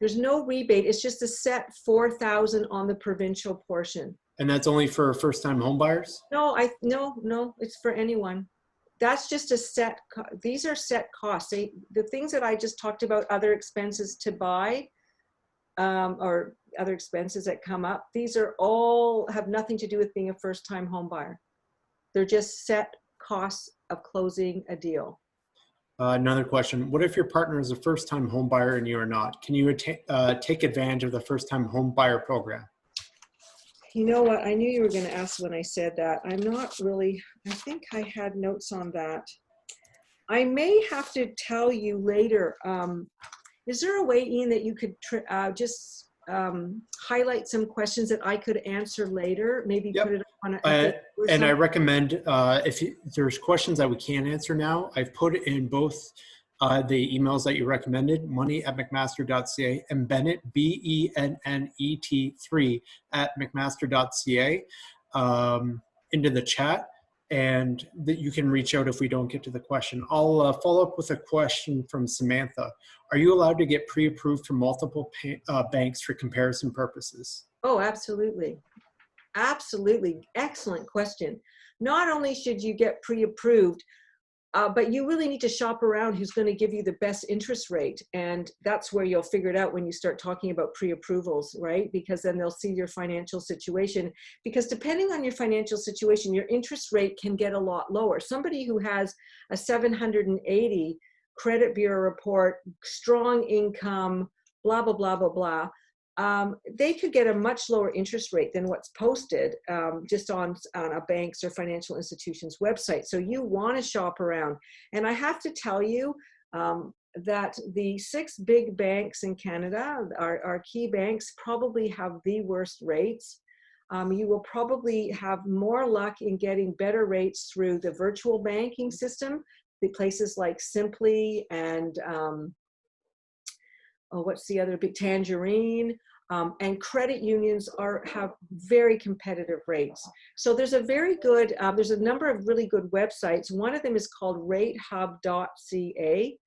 There's no rebate. It's just a set 4,000 on the provincial portion. And that's only for first-time home buyers? No, no, it's for anyone. That's just a set. These are set costs. The things that I just talked about, other expenses to buy, or other expenses that come up, these are all have nothing to do with being a first-time home buyer. They're just set costs of closing a deal. Another question. What if your partner is a first-time home buyer and you are not? Can you take advantage of the first-time home buyer program? You know what? I knew you were going to ask when I said that. I'm not really, I think I had notes on that. I may have to tell you later. Is there a way, Ian, that you could just highlight some questions that I could answer later? Maybe Yep. put it on and I recommend if there's questions that we can't answer now, I've put in both the emails that you recommended, money@mcmaster.ca, and Bennett, BENNET 3 into the chat, and that you can reach out if we don't get to the question. I'll follow up with a question from Samantha. Are you allowed to get pre-approved from multiple banks for comparison purposes? Oh, absolutely. Absolutely. Excellent question. Not only should you get pre-approved, but you really need to shop around who's going to give you the best interest rate. And that's where you'll figure it out when you start talking about pre-approvals, right? Because then they'll see your financial situation. Because depending on your financial situation, your interest rate can get a lot lower. Somebody who has a 780 credit bureau report, strong income, blah, blah, blah, blah, blah, they could get a much lower interest rate than what's posted just on a bank's or financial institution's website. So you want to shop around. And I have to tell you that the 6 big banks in Canada, our key banks, probably have the worst rates. You will probably have more luck in getting better rates through the virtual banking system, the places like Simply and what's the other big, Tangerine, and credit unions have very competitive rates. So there's a very good, there's a number of really good websites. One of them is called ratehub.ca,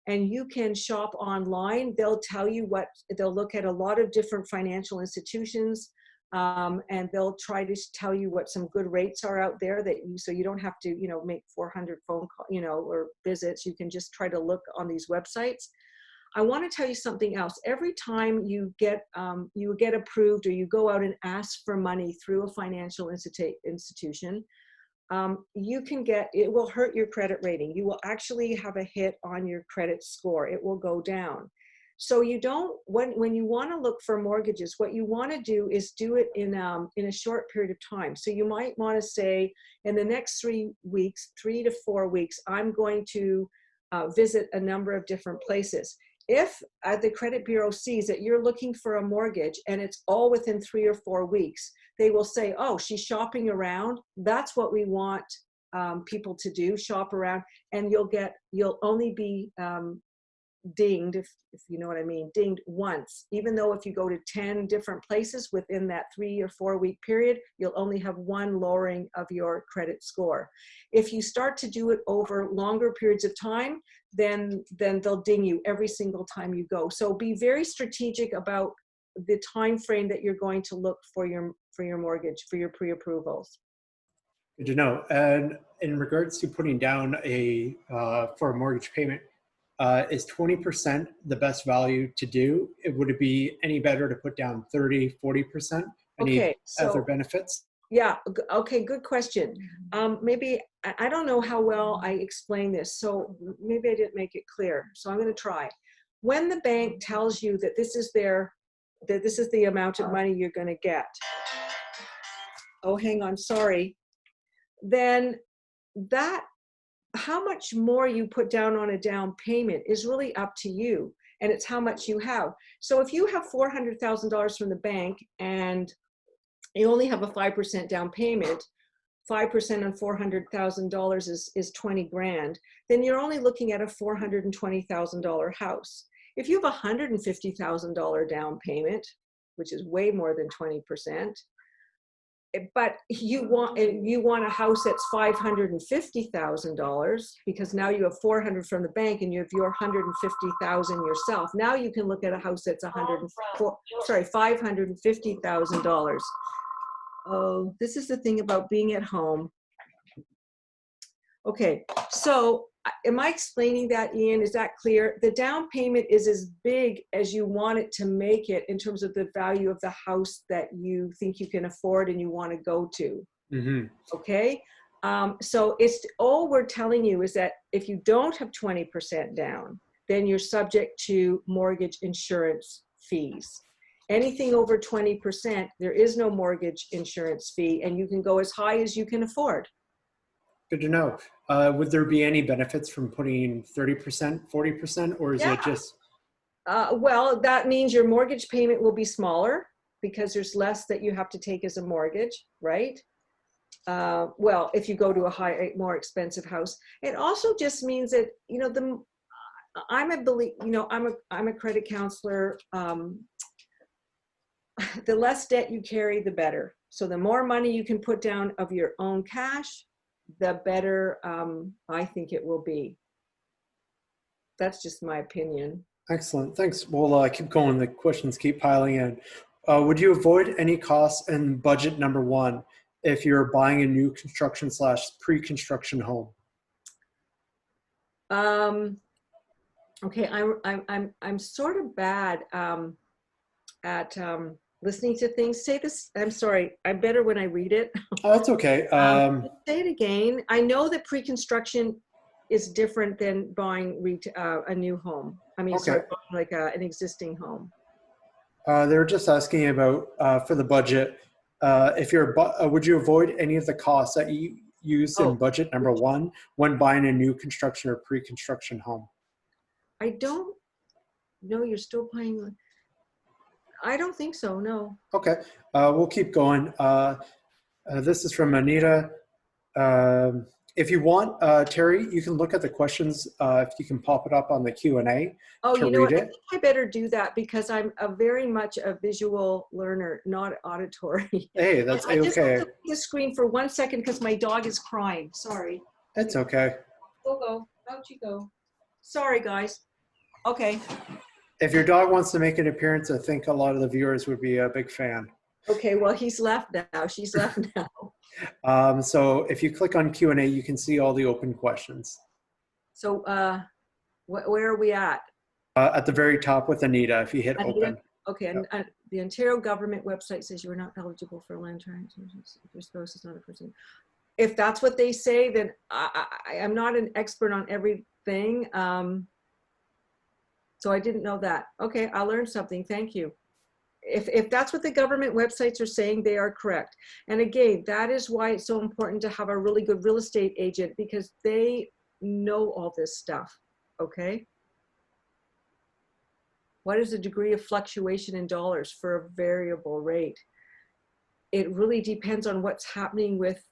and you can shop online. They'll tell you they'll look at a lot of different financial institutions, and they'll try to tell you what some good rates are out there so you don't have to, make 400 phone calls, or visits. You can just try to look on these websites. I want to tell you something else. Every time you get approved or you go out and ask for money through a financial institution, it will hurt your credit rating. You will actually have a hit on your credit score. It will go down. So you don't, when you want to look for mortgages, what you want to do is do it in a short period of time. So you might want to say, in the next 3 weeks, 3 to 4 weeks, I'm going to visit a number of different places. If the credit bureau sees that you're looking for a mortgage and it's all within 3 or 4 weeks, they will say, oh, she's shopping around. That's what we want people to do, shop around, and you'll only be dinged, if you know what I mean, dinged once. Even though if you go to 10 different places within that 3 or 4 week period, you'll only have one lowering of your credit score. If you start to do it over longer periods of time, then they'll ding you every single time you go. So be very strategic about the time frame that you're going to look for your mortgage, for your pre-approvals. Good to know. And in regards to putting down for a mortgage payment, is 20% the best value to do? Would it be any better to put down 30, 40%? Any other benefits? Yeah, okay, good question. Maybe, I don't know how well I explained this, so maybe I didn't make it clear. So I'm going to try. When the bank tells you that this is the amount of money you're going to get. Oh, hang on, sorry. then that, how much more you put down on a down payment is really up to you, and it's how much you have. So if you have $400,000 from the bank and you only have a 5% down payment, 5% on $400,000 is 20 grand, then you're only looking at a $420,000 house. If you have a $150,000 down payment, which is way more than 20%, but you want a house that's $550,000 because now you have 400 from the bank and you have your 150,000 yourself. Now you can look at a house that's $550,000. Oh, this is the thing about being at home. Okay, so am I explaining that, Ian? Is that clear? The down payment is as big as you want it to make it in terms of the value of the house that you think you can afford and you want to go to. Mm-hmm. Okay, so it's all we're telling you is that if you don't have 20% down, then you're subject to mortgage insurance fees. Anything over 20%, there is no mortgage insurance fee, and you can go as high as you can afford. Good to know. Would there be any benefits from putting 30%, 40%, or is it just? Well, that means your mortgage payment will be smaller because there's less that you have to take as a mortgage, right? Well, if you go to a more expensive house. It also just means that, you know, I'm a credit counselor. The less debt you carry, the better. So the more money you can put down of your own cash, the better I think it will be. That's just my opinion. Excellent. Thanks. We'll keep going. The questions keep piling in. Would you avoid any costs in budget number one if you're buying a new construction / pre-construction home? Okay, I'm sort of bad at listening to things. Say this, I'm sorry, I'm better when I read it. Oh, that's okay. Say it again. I know that pre-construction is different than buying a new home. I mean, okay. Sorry, like an existing home. They were just asking about for the budget, if you're, would you avoid any of the costs that you use in budget number one when buying a new construction or pre-construction home? I don't know. You're still paying. I don't think so, no. Okay, we'll keep going. This is from Anita. If you want, Terry, you can look at the questions, if you can pop it up on the Q&A. Oh, you know what? I think I better do that because I'm very much a visual learner, not auditory. Hey, that's okay. I just have to look at the screen for 1 second because my dog is crying. Sorry. That's okay. Go. Out you go. Sorry, guys. Okay. If your dog wants to make an appearance, I think a lot of the viewers would be a big fan. Okay, well, he's left now. She's left now. So if you click on Q&A, you can see all the open questions. So where are we at? At the very top with Anita, if you hit Anita? open. Okay, and the Ontario government website says you are not eligible for land transactions if your spouse is not a person. If that's what they say, then I'm not an expert on everything. So I didn't know that. Okay, I learned something. Thank you. If that's what the government websites are saying, they are correct. And again, that is why it's so important to have a really good real estate agent because they know all this stuff, okay? What is the degree of fluctuation in dollars for a variable rate? It really depends on what's happening with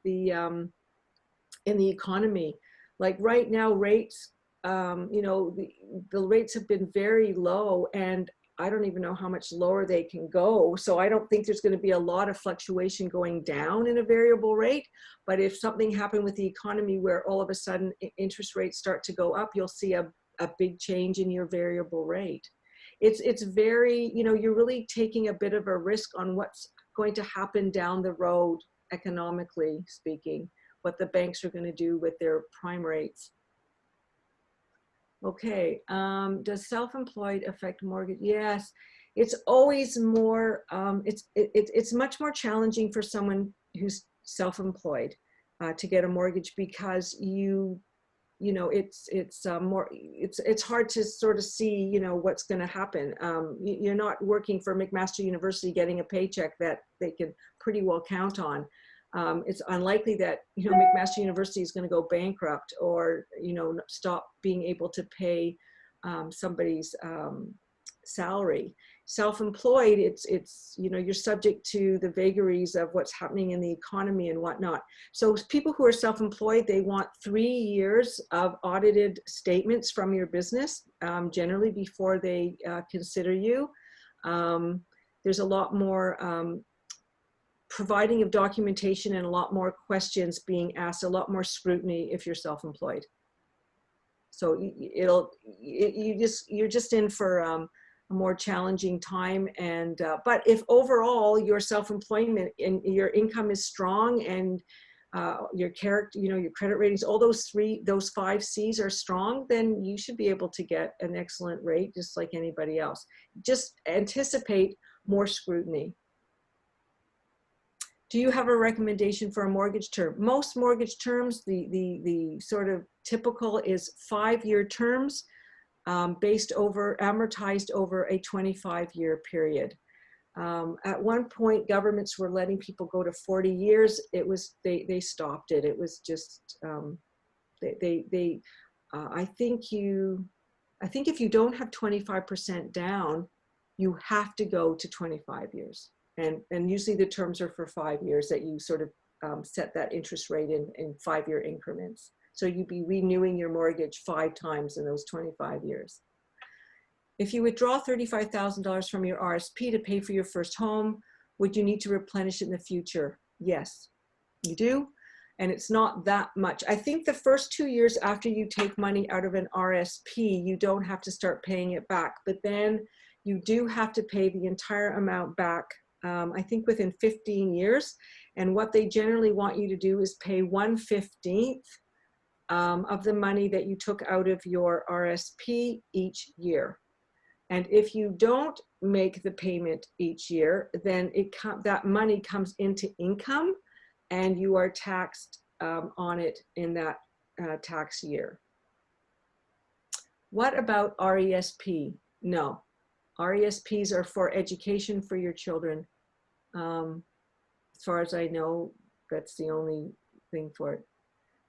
the, in the economy. Like right now, rates, you know, the rates have been very low and I don't even know how much lower they can go. So I don't think there's going to be a lot of fluctuation going down in a variable rate. But if something happened with the economy where all of a sudden interest rates start to go up, you'll see a big change in your variable rate. It's very, you know, you're really taking a bit of a risk on what's going to happen down the road, economically speaking, what the banks are going to do with their prime rates. Okay, does self-employed affect mortgage? Yes, it's always more, it's much more challenging for someone who's self-employed to get a mortgage because you know, it's hard to sort of see, you know, what's going to happen. You're not working for McMaster University getting a paycheck that they can pretty well count on. It's unlikely that, McMaster University is going to go bankrupt or, stop being able to pay somebody's salary. Self-employed, it's you're subject to the vagaries of what's happening in the economy and whatnot. So people who are self-employed, they want 3 years of audited statements from your business, generally before they consider you. There's a lot more providing of documentation and a lot more questions being asked, a lot more scrutiny if you're self-employed. So you're just in for a more challenging time. And but if overall your self-employment and your income is strong and your character, your credit ratings, all those 5 C's are strong, then you should be able to get an excellent rate just like anybody else. Just anticipate more scrutiny. Do you have a recommendation for a mortgage term? Most mortgage terms, the sort of typical is 5-year terms, amortized over a 25-year period. At one point, governments were letting people go to 40 years. They stopped it. It was just I think if you don't have 25% down, you have to go to 25 years. And usually the terms are for 5 years that you sort of set that interest rate in 5-year increments. So you'd be renewing your mortgage 5 times in those 25 years. If you withdraw $35,000 from your RSP to pay for your first home, would you need to replenish it in the future? Yes, you do. And it's not that much. I think the first 2 years after you take money out of an RSP, you don't have to start paying it back. But then you do have to pay the entire amount back, I think within 15 years. And what they generally want you to do is pay 1/15 of the money that you took out of your RSP each year. And if you don't make the payment each year, then that money comes into income and you are taxed on it in that tax year. What about RESP? No, RESPs are for education for your children. As far as I know, that's the only thing for it.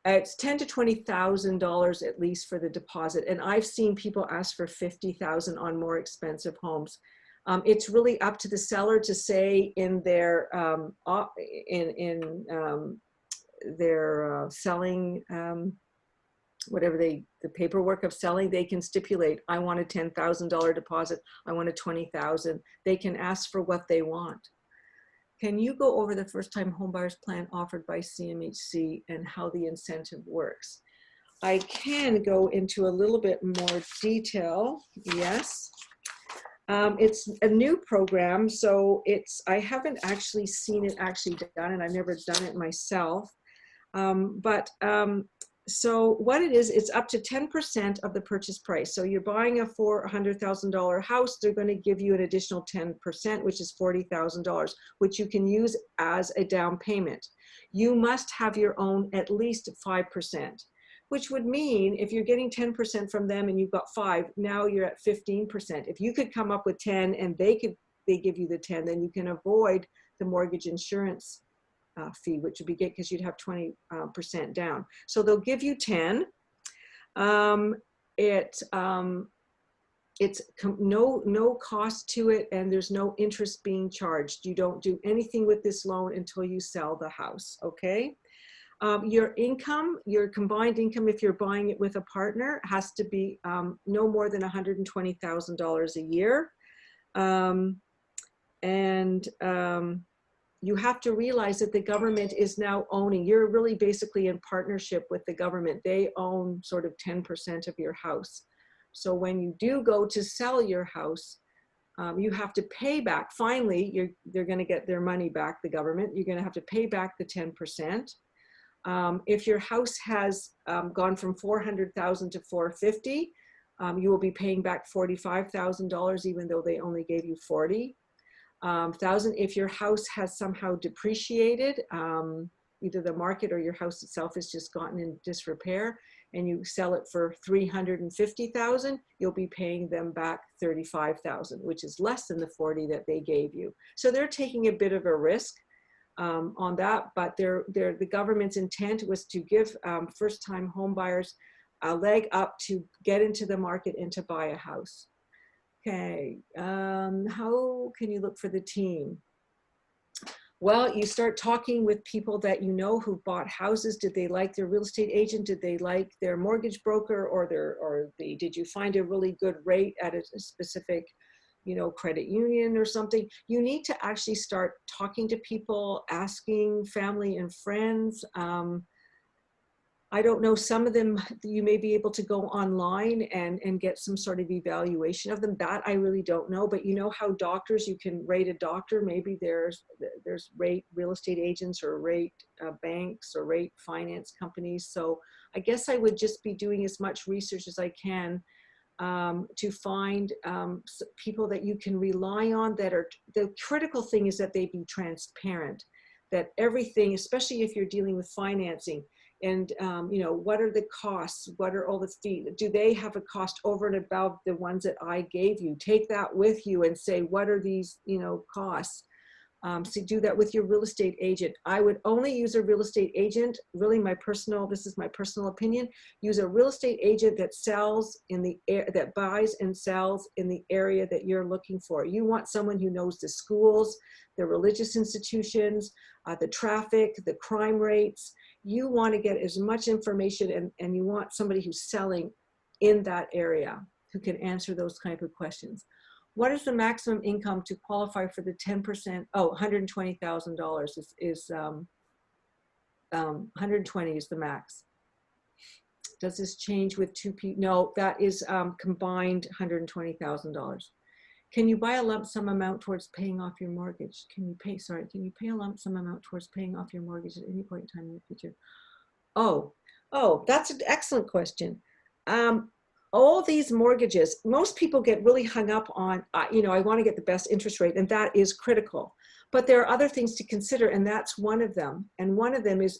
It's $10,000 to $20,000 at least for the deposit, and I've seen people ask for $50,000 on more expensive homes. It's really up to the seller to say in their selling, whatever the paperwork of selling, they can stipulate, I want a $10,000 deposit, I want a $20,000. They can ask for what they want. Can you go over the first-time homebuyers plan offered by CMHC and how the incentive works? I can go into a little bit more detail, yes. It's a new program, so I haven't actually seen it actually done, and I've never done it myself. So what it is, it's up to 10% of the purchase price. So you're buying a $400,000 house, they're going to give you an additional 10%, which is $40,000, which you can use as a down payment. You must have your own at least 5%, which would mean if you're getting 10% from them and you've got 5, now you're at 15%. If you could come up with 10 and they give you the 10, then you can avoid the mortgage insurance fee, which would be good because you'd have 20% down. So they'll give you 10. It's no cost to it, and there's no interest being charged. You don't do anything with this loan until you sell the house, okay? Your income, your combined income, if you're buying it with a partner, has to be no more than $120,000 a year. You have to realize that the government is now owning, you're really basically in partnership with the government. They own sort of 10% of your house. So when you do go to sell your house, you have to pay back. Finally, they're going to get their money back, the government. You're going to have to pay back the 10%. If your house has gone from $400,000 to $450,000, you will be paying back $45,000, even though they only gave you $40,000. If your house has somehow depreciated, either the market or your house itself has just gotten in disrepair, and you sell it for $350,000, you'll be paying them back $35,000, which is less than the $40,000 that they gave you. So they're taking a bit of a risk. on that, but the government's intent was to give first-time home buyers a leg up to get into the market and to buy a house. Okay, how can you look for the team? Well, you start talking with people that you know who bought houses. Did they like their real estate agent? Did they like their mortgage broker, did you find a really good rate at a specific, credit union or something? You need to actually start talking to people, asking family and friends. I don't know, some of them you may be able to go online and get some sort of evaluation of them. That I really don't know, but you know how doctors, you can rate a doctor. Maybe there's rate real estate agents or rate banks or rate finance companies. So I guess I would just be doing as much research as I can to find people that you can rely on, that are, the critical thing is that they be transparent, that everything, especially if you're dealing with financing, and what are the costs, what are all the fees, do they have a cost over and above the ones that I gave you? Take that with you and say, what are these costs? So do that with your real estate agent. I would only use a real estate agent, really this is my personal opinion, use a real estate agent that sells in the that buys and sells in the area that you're looking for. You want someone who knows the schools, the religious institutions, the traffic, the crime rates. You want to get as much information, and you want somebody who's selling in that area who can answer those type of questions. What is the maximum income to qualify for the 10%? Oh, $120,000 is 120 is the max. Does this change with two people? No, that is combined $120,000. Can you buy a lump sum amount towards paying off your mortgage? Can you pay a lump sum amount towards paying off your mortgage at any point in time in the future? Oh, that's an excellent question. All these mortgages, most people get really hung up on, I want to get the best interest rate, and that is critical. But there are other things to consider, and that's one of them. And one of them is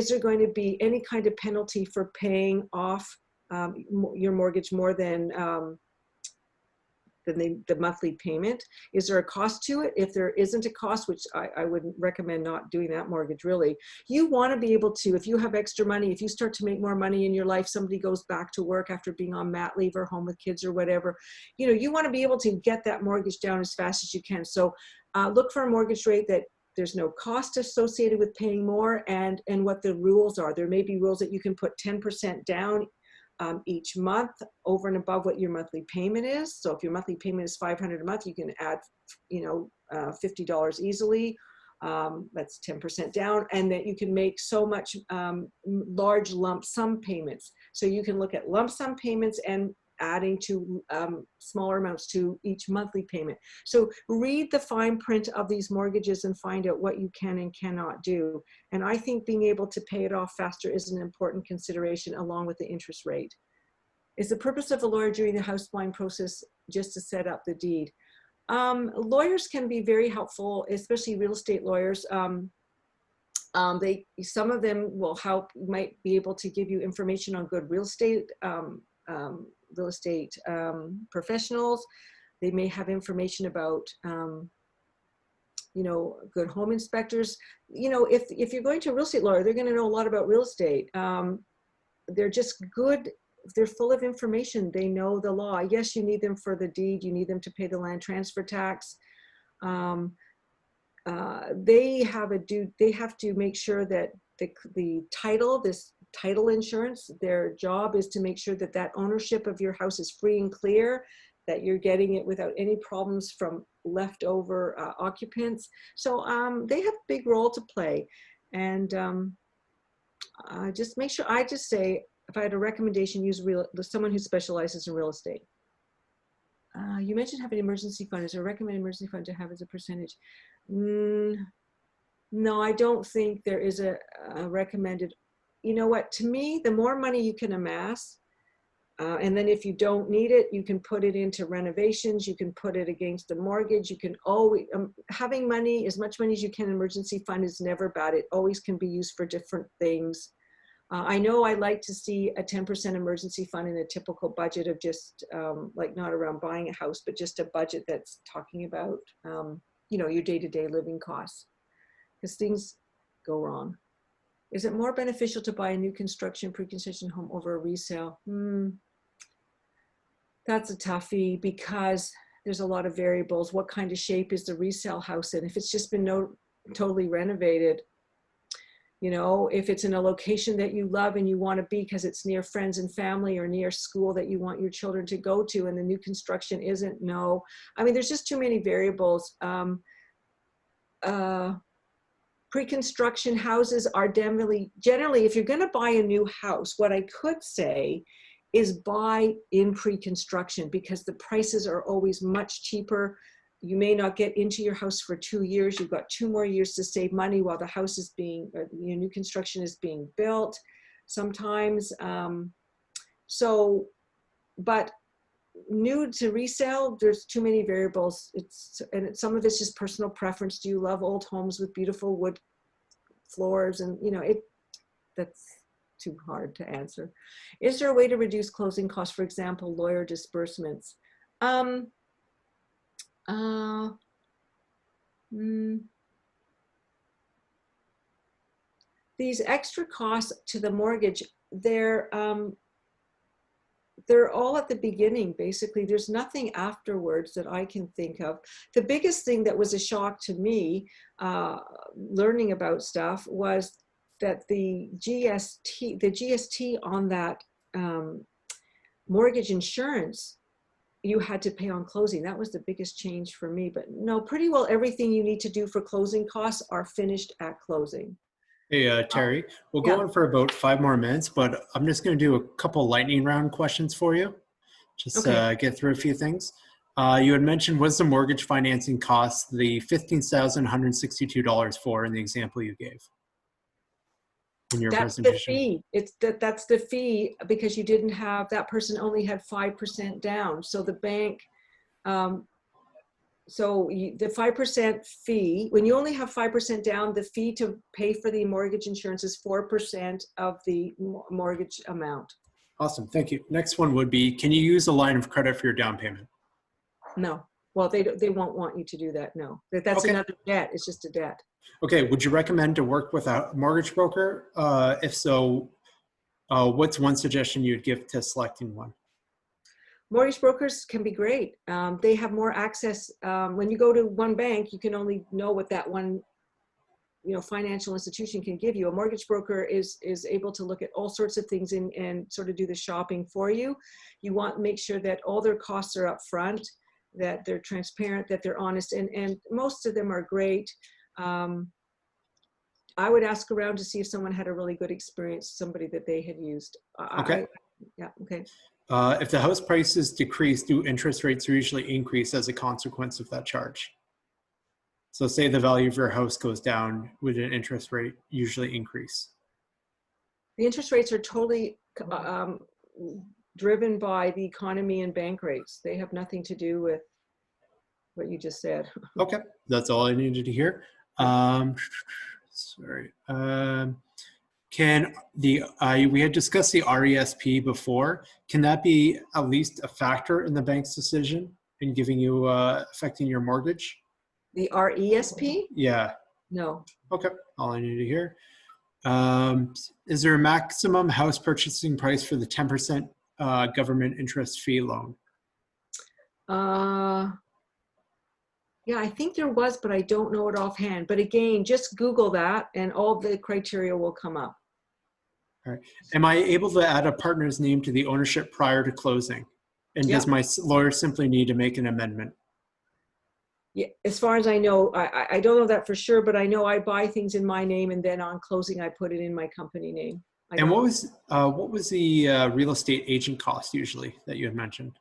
there going to be any kind of penalty for paying off your mortgage more than the monthly payment? Is there a cost to it? If there isn't a cost, which I wouldn't recommend not doing that mortgage really, you want to be able to, if you have extra money, if you start to make more money in your life, somebody goes back to work after being on mat leave or home with kids or whatever, you want to be able to get that mortgage down as fast as you can. So look for a mortgage rate that there's no cost associated with paying more, and what the rules are. There may be rules that you can put 10% down each month over and above what your monthly payment is. So if your monthly payment is $500 a month, you can add, $50 easily. That's 10% down, and that you can make so much large lump sum payments. So you can look at lump sum payments and adding to smaller amounts to each monthly payment. So read the fine print of these mortgages and find out what you can and cannot do. And I think being able to pay it off faster is an important consideration, along with the interest rate. Is the purpose of a lawyer during the house buying process just to set up the deed? Lawyers can be very helpful, especially real estate lawyers. Some of them will help, might be able to give you information on good real estate professionals. They may have information about good home inspectors. If you're going to a real estate lawyer, they're going to know a lot about real estate. They're just good. They're full of information. They know the law. Yes, you need them for the deed. You need them to pay the land transfer tax. They have to make sure that the title insurance, their job is to make sure that that ownership of your house is free and clear, that you're getting it without any problems from leftover occupants. So they have a big role to play. And just make sure, I just say, if I had a recommendation, use someone who specializes in real estate. You mentioned having an emergency fund. Is there a recommended emergency fund to have as a percentage? No, I don't think there is a recommended. You know what, to me, the more money you can amass, and then if you don't need it, you can put it into renovations, you can put it against the mortgage, you can always, having money, as much money as you can in emergency fund is never bad. It always can be used for different things. I know I like to see a 10% emergency fund in a typical budget of just like not around buying a house, but just a budget that's talking about, your day-to-day living costs. because things go wrong. Is it more beneficial to buy a new construction, pre-construction home over a resale? That's a toughie because there's a lot of variables. What kind of shape is the resale house in? If it's just been totally renovated, you know, if it's in a location that you love and you want to be because it's near friends and family or near school that you want your children to go to, and the new construction isn't, no. I mean, there's just too many variables. Pre-construction houses are generally, if you're going to buy a new house, what I could say is buy in pre-construction because the prices are always much cheaper. You may not get into your house for 2 years. You've got 2 more years to save money while the house is being, new construction is being built sometimes. But new to resale, there's too many variables. Some of it's just personal preference. Do you love old homes with beautiful wood floors? And that's too hard to answer. Is there a way to reduce closing costs, for example, lawyer disbursements? These extra costs to the mortgage, they're all at the beginning, basically. There's nothing afterwards that I can think of. The biggest thing that was a shock to me, learning about stuff, was that the GST on that mortgage insurance, you had to pay on closing. That was the biggest change for me. But no, pretty well everything you need to do for closing costs are finished at closing. Hey, Terry, we'll go on for about 5 more minutes, but I'm just going to do a couple lightning round questions for you. Just get through a few things. You had mentioned, what's the mortgage financing cost the $15,162 for in the example you gave in your presentation? That's the fee. That's the fee because you didn't have, that person only had 5% down. So the bank, the 5% fee, when you only have 5% down, the fee to pay for the mortgage insurance is 4% of the mortgage amount. Awesome, thank you. Next one would be, can you use a line of credit for your down payment? No. Well, they won't want you to do that, no. That's another debt, it's just a debt. Okay, would you recommend to work with a mortgage broker? If so, what's one suggestion you'd give to selecting one? Mortgage brokers can be great. They have more access. When you go to one bank, you can only know what that one, financial institution can give you. A mortgage broker is able to look at all sorts of things and sort of do the shopping for you. You want to make sure that all their costs are up front, that they're transparent, that they're honest, and most of them are great. I would ask around to see if someone had a really good experience, somebody that they had used. Okay. Yeah, okay. If the house prices decrease, do interest rates usually increase as a consequence of that charge? So say the value of your house goes down, would an interest rate usually increase? The interest rates are totally driven by the economy and bank rates. They have nothing to do with what you just said. Okay, that's all I needed to hear. Sorry. We had discussed the RESP before. Can that be at least a factor in the bank's decision in giving you, affecting your mortgage? The RESP? Yeah. No. Okay, all I need to hear. Is there a maximum house purchasing price for the 10% government interest fee loan? Yeah, I think there was, but I don't know it offhand. But again, just Google that and all the criteria will come up. All right. Am I able to add a partner's name to the ownership prior to closing? And does my lawyer simply need to make an amendment? Yeah, as far as I know, I don't know that for sure, but I know I buy things in my name and then on closing, I put it in my company name. And what was the real estate agent cost usually that you had mentioned?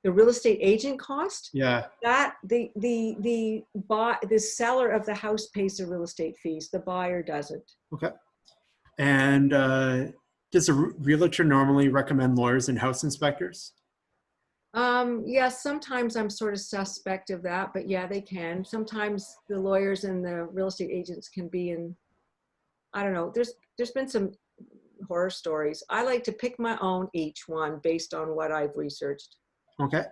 The real estate agent cost? Yeah. That the seller of the house pays the real estate fees. The buyer doesn't. Okay. And does a realtor normally recommend lawyers and house inspectors? Yeah, sometimes I'm sort of suspect of that, but yeah, they can. Sometimes the lawyers and the real estate agents can be in, I don't know, there's been some horror stories. I like to pick my own each one based on what I've researched. Okay.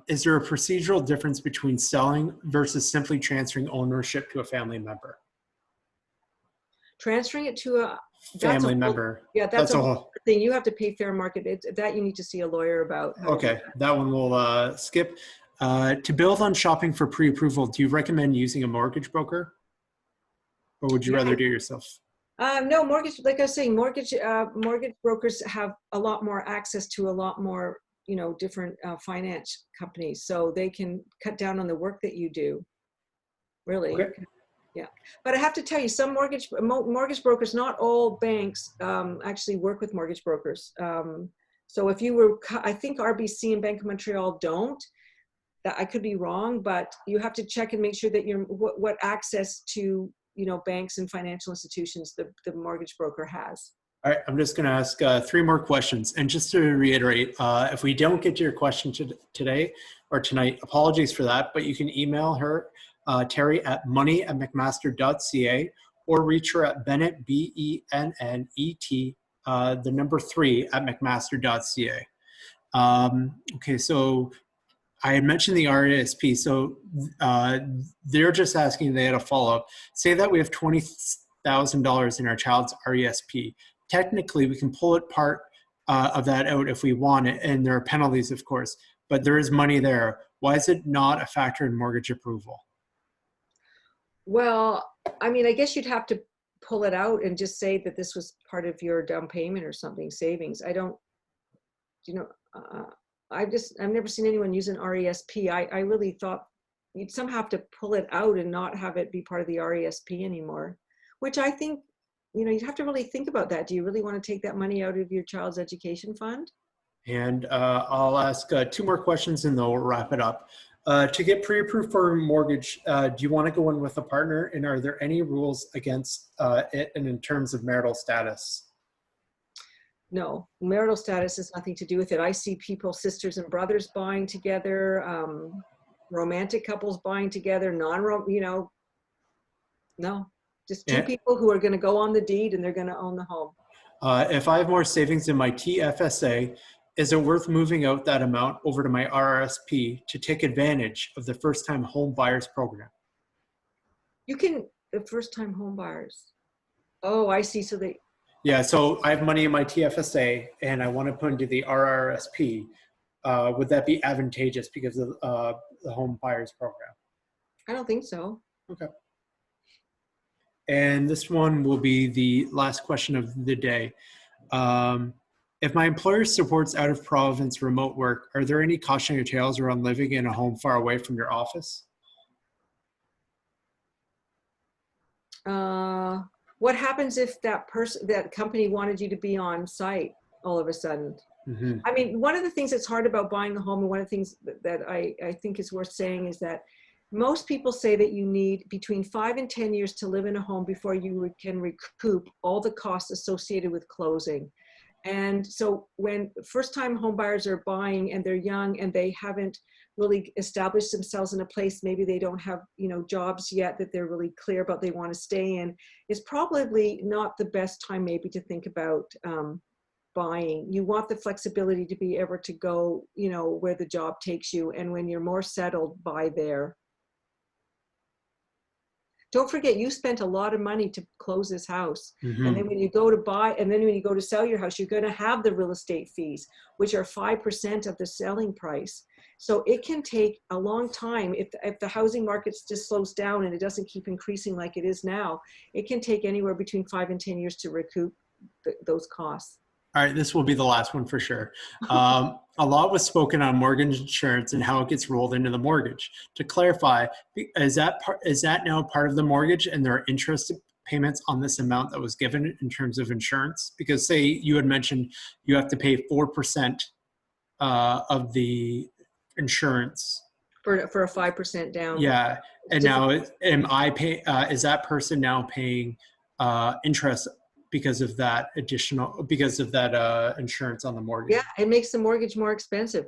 Is there a procedural difference between selling versus simply transferring ownership to a family member? Transferring it to a, that's a Family whole, member. yeah, that's That's a a whole whole. other thing. You have to pay fair market. That you need to see a lawyer about how to do Okay, that one we'll skip. To build on shopping for pre-approval, do you recommend using a mortgage broker, or would you that. rather do it yourself? No, mortgage, like I was saying, mortgage brokers have a lot more access to a lot more, different finance companies, so they can cut down on the work that you do. Really, Okay. yeah. But I have to tell you, some mortgage brokers, not all banks actually work with mortgage brokers. So if you were, I think RBC and Bank of Montreal don't. That I could be wrong, but you have to check and make sure that you're what access to banks and financial institutions the mortgage broker has. All right, I'm just going to ask three more questions. And just to reiterate, if we don't get to your question today or tonight, apologies for that, but you can email her, Terry, at money@mcmaster.ca, or reach her at Bennett, BENNET, the number 3 at mcmaster.ca. Okay, so I had mentioned the RASP, so they're just asking, they had a follow-up. Say that we have $20,000 in our child's RESP. Technically, we can pull it part of that out if we want it, and there are penalties, of course, but there is money there. Why is it not a factor in mortgage approval? Well, I mean, I guess you'd have to pull it out and just say that this was part of your down payment or something, savings. I don't, you know, I've never seen anyone use an RESP. I really thought you'd somehow have to pull it out and not have it be part of the RESP anymore, which I think, you'd have to really think about that. Do you really want to take that money out of your child's education fund? And I'll ask two more questions and then we'll wrap it up. To get pre-approved for a mortgage, do you want to go in with a partner? And are there any rules against it and in terms of marital status? No, marital status has nothing to do with it. I see people, sisters and brothers buying together, romantic couples buying together, no, just two And, people who are going to go on the deed and they're going to own the home. if I have more savings in my TFSA, is it worth moving out that amount over to my RRSP to take advantage of the first-time home buyers program? You can, the first time home buyers. Oh, I see. So they, Yeah, so I have money in my TFSA and I want to put into the RRSP. Would that be advantageous because of the home buyers program? I don't think so. Okay. And this one will be the last question of the day. If my employer supports out of province remote work, are there any cautionary tales around living in a home far away from your office? What happens if that company wanted you to be on site all of a sudden? Mm-hmm. I mean, one of the things that's hard about buying a home, and one of the things that I think is worth saying, is that most people say that you need between 5 and 10 years to live in a home before you can recoup all the costs associated with closing. And so when first-time home buyers are buying and they're young and they haven't really established themselves in a place, maybe they don't have, jobs yet that they're really clear about they want to stay in, it's probably not the best time maybe to think about buying. You want the flexibility to be able to go, where the job takes you. And when you're more settled, buy there. Don't forget, you spent a lot of money to close this house. Mm-hmm. And then when you go to buy, and then when you go to sell your house, you're going to have the real estate fees, which are 5% of the selling price. So it can take a long time. If the housing market just slows down and it doesn't keep increasing like it is now, it can take anywhere between 5 and 10 years to recoup those costs. All right, this will be the last one for sure. A lot was spoken on mortgage insurance and how it gets rolled into the mortgage. To clarify, is that now part of the mortgage and there are interest payments on this amount that was given in terms of insurance? Because say you had mentioned you have to pay 4% of the insurance. For a 5% down. Yeah, and now is that person now paying interest because of that insurance on the mortgage? Yeah, it makes the mortgage more expensive.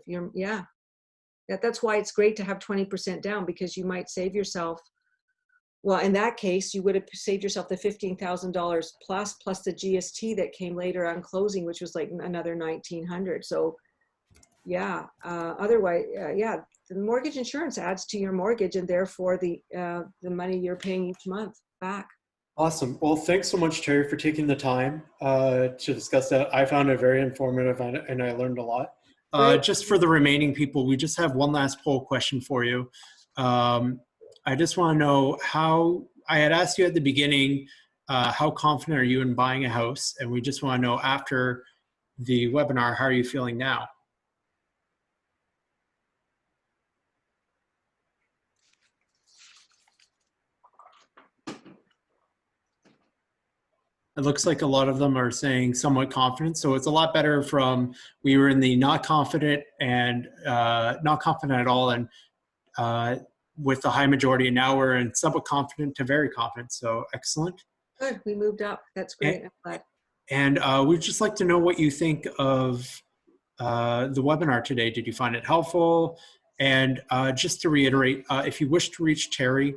That's why it's great to have 20% down, because you might save yourself. Well, in that case, you would have saved yourself the $15,000 plus the GST that came later on closing, which was like another $1,900. So Yeah. Otherwise, yeah, the mortgage insurance adds to your mortgage, and therefore the money you're paying each month back. Awesome. Well, thanks so much, Terry, for taking the time to discuss that. I found it very informative and I learned a lot. Great. Just for the remaining people, we just have one last poll question for you. I just want to know how, I had asked you at the beginning, how confident are you in buying a house? And we just want to know after the webinar, how are you feeling now? It looks like a lot of them are saying somewhat confident. So it's a lot better from we were in the not confident and not confident at all, and with the high majority. And now we're in somewhat confident to very confident. So excellent. Good. We moved up. That's great. I'm glad. And we'd just like to know what you think of the webinar today. Did you find it helpful? And just to reiterate, if you wish to reach Terry,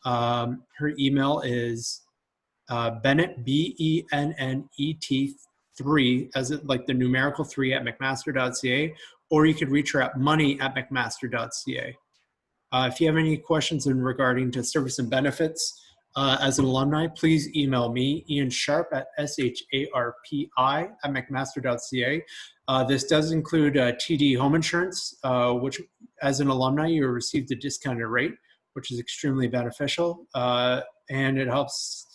her email is Bennett, Bennet 3, as it like the numerical 3 at mcmaster.ca, or you could reach her at money@mcmaster.ca. If you have any questions in regarding to service and benefits as an alumni, please email me, Ian Sharp at sharpi@mcmaster.ca. This does include TD home insurance, which as an alumni, you received a discounted rate, which is extremely beneficial. And it helps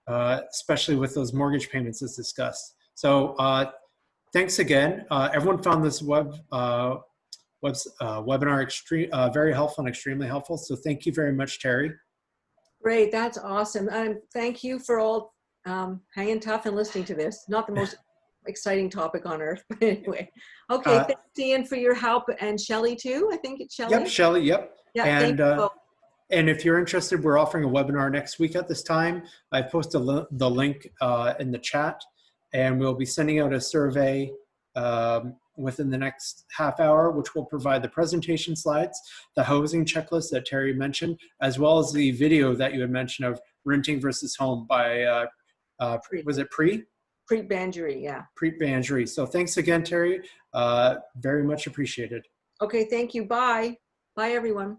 especially with those mortgage payments as discussed. So thanks again. Everyone found this webinar very helpful and extremely helpful. So thank you very much, Terry. Great. That's awesome. Thank you for all hanging tough and listening to this. Not the most exciting topic on earth, but anyway. Okay. Thanks, Ian, for your help, and Shelley too. I think it's Shelley. Yep, Shelley. Yep. Yeah. And thank you both. and if you're interested, we're offering a webinar next week at this time. I've posted the link in the chat, and we'll be sending out a survey within the next half hour, which will provide the presentation slides, the housing checklist that Terry mentioned, as well as the video that you had mentioned of renting versus home by, was it Preet? Preet Banjari, yeah. Preet Banjari. So thanks again, Terry. Very much appreciated. Okay, thank you. Bye. Bye, everyone.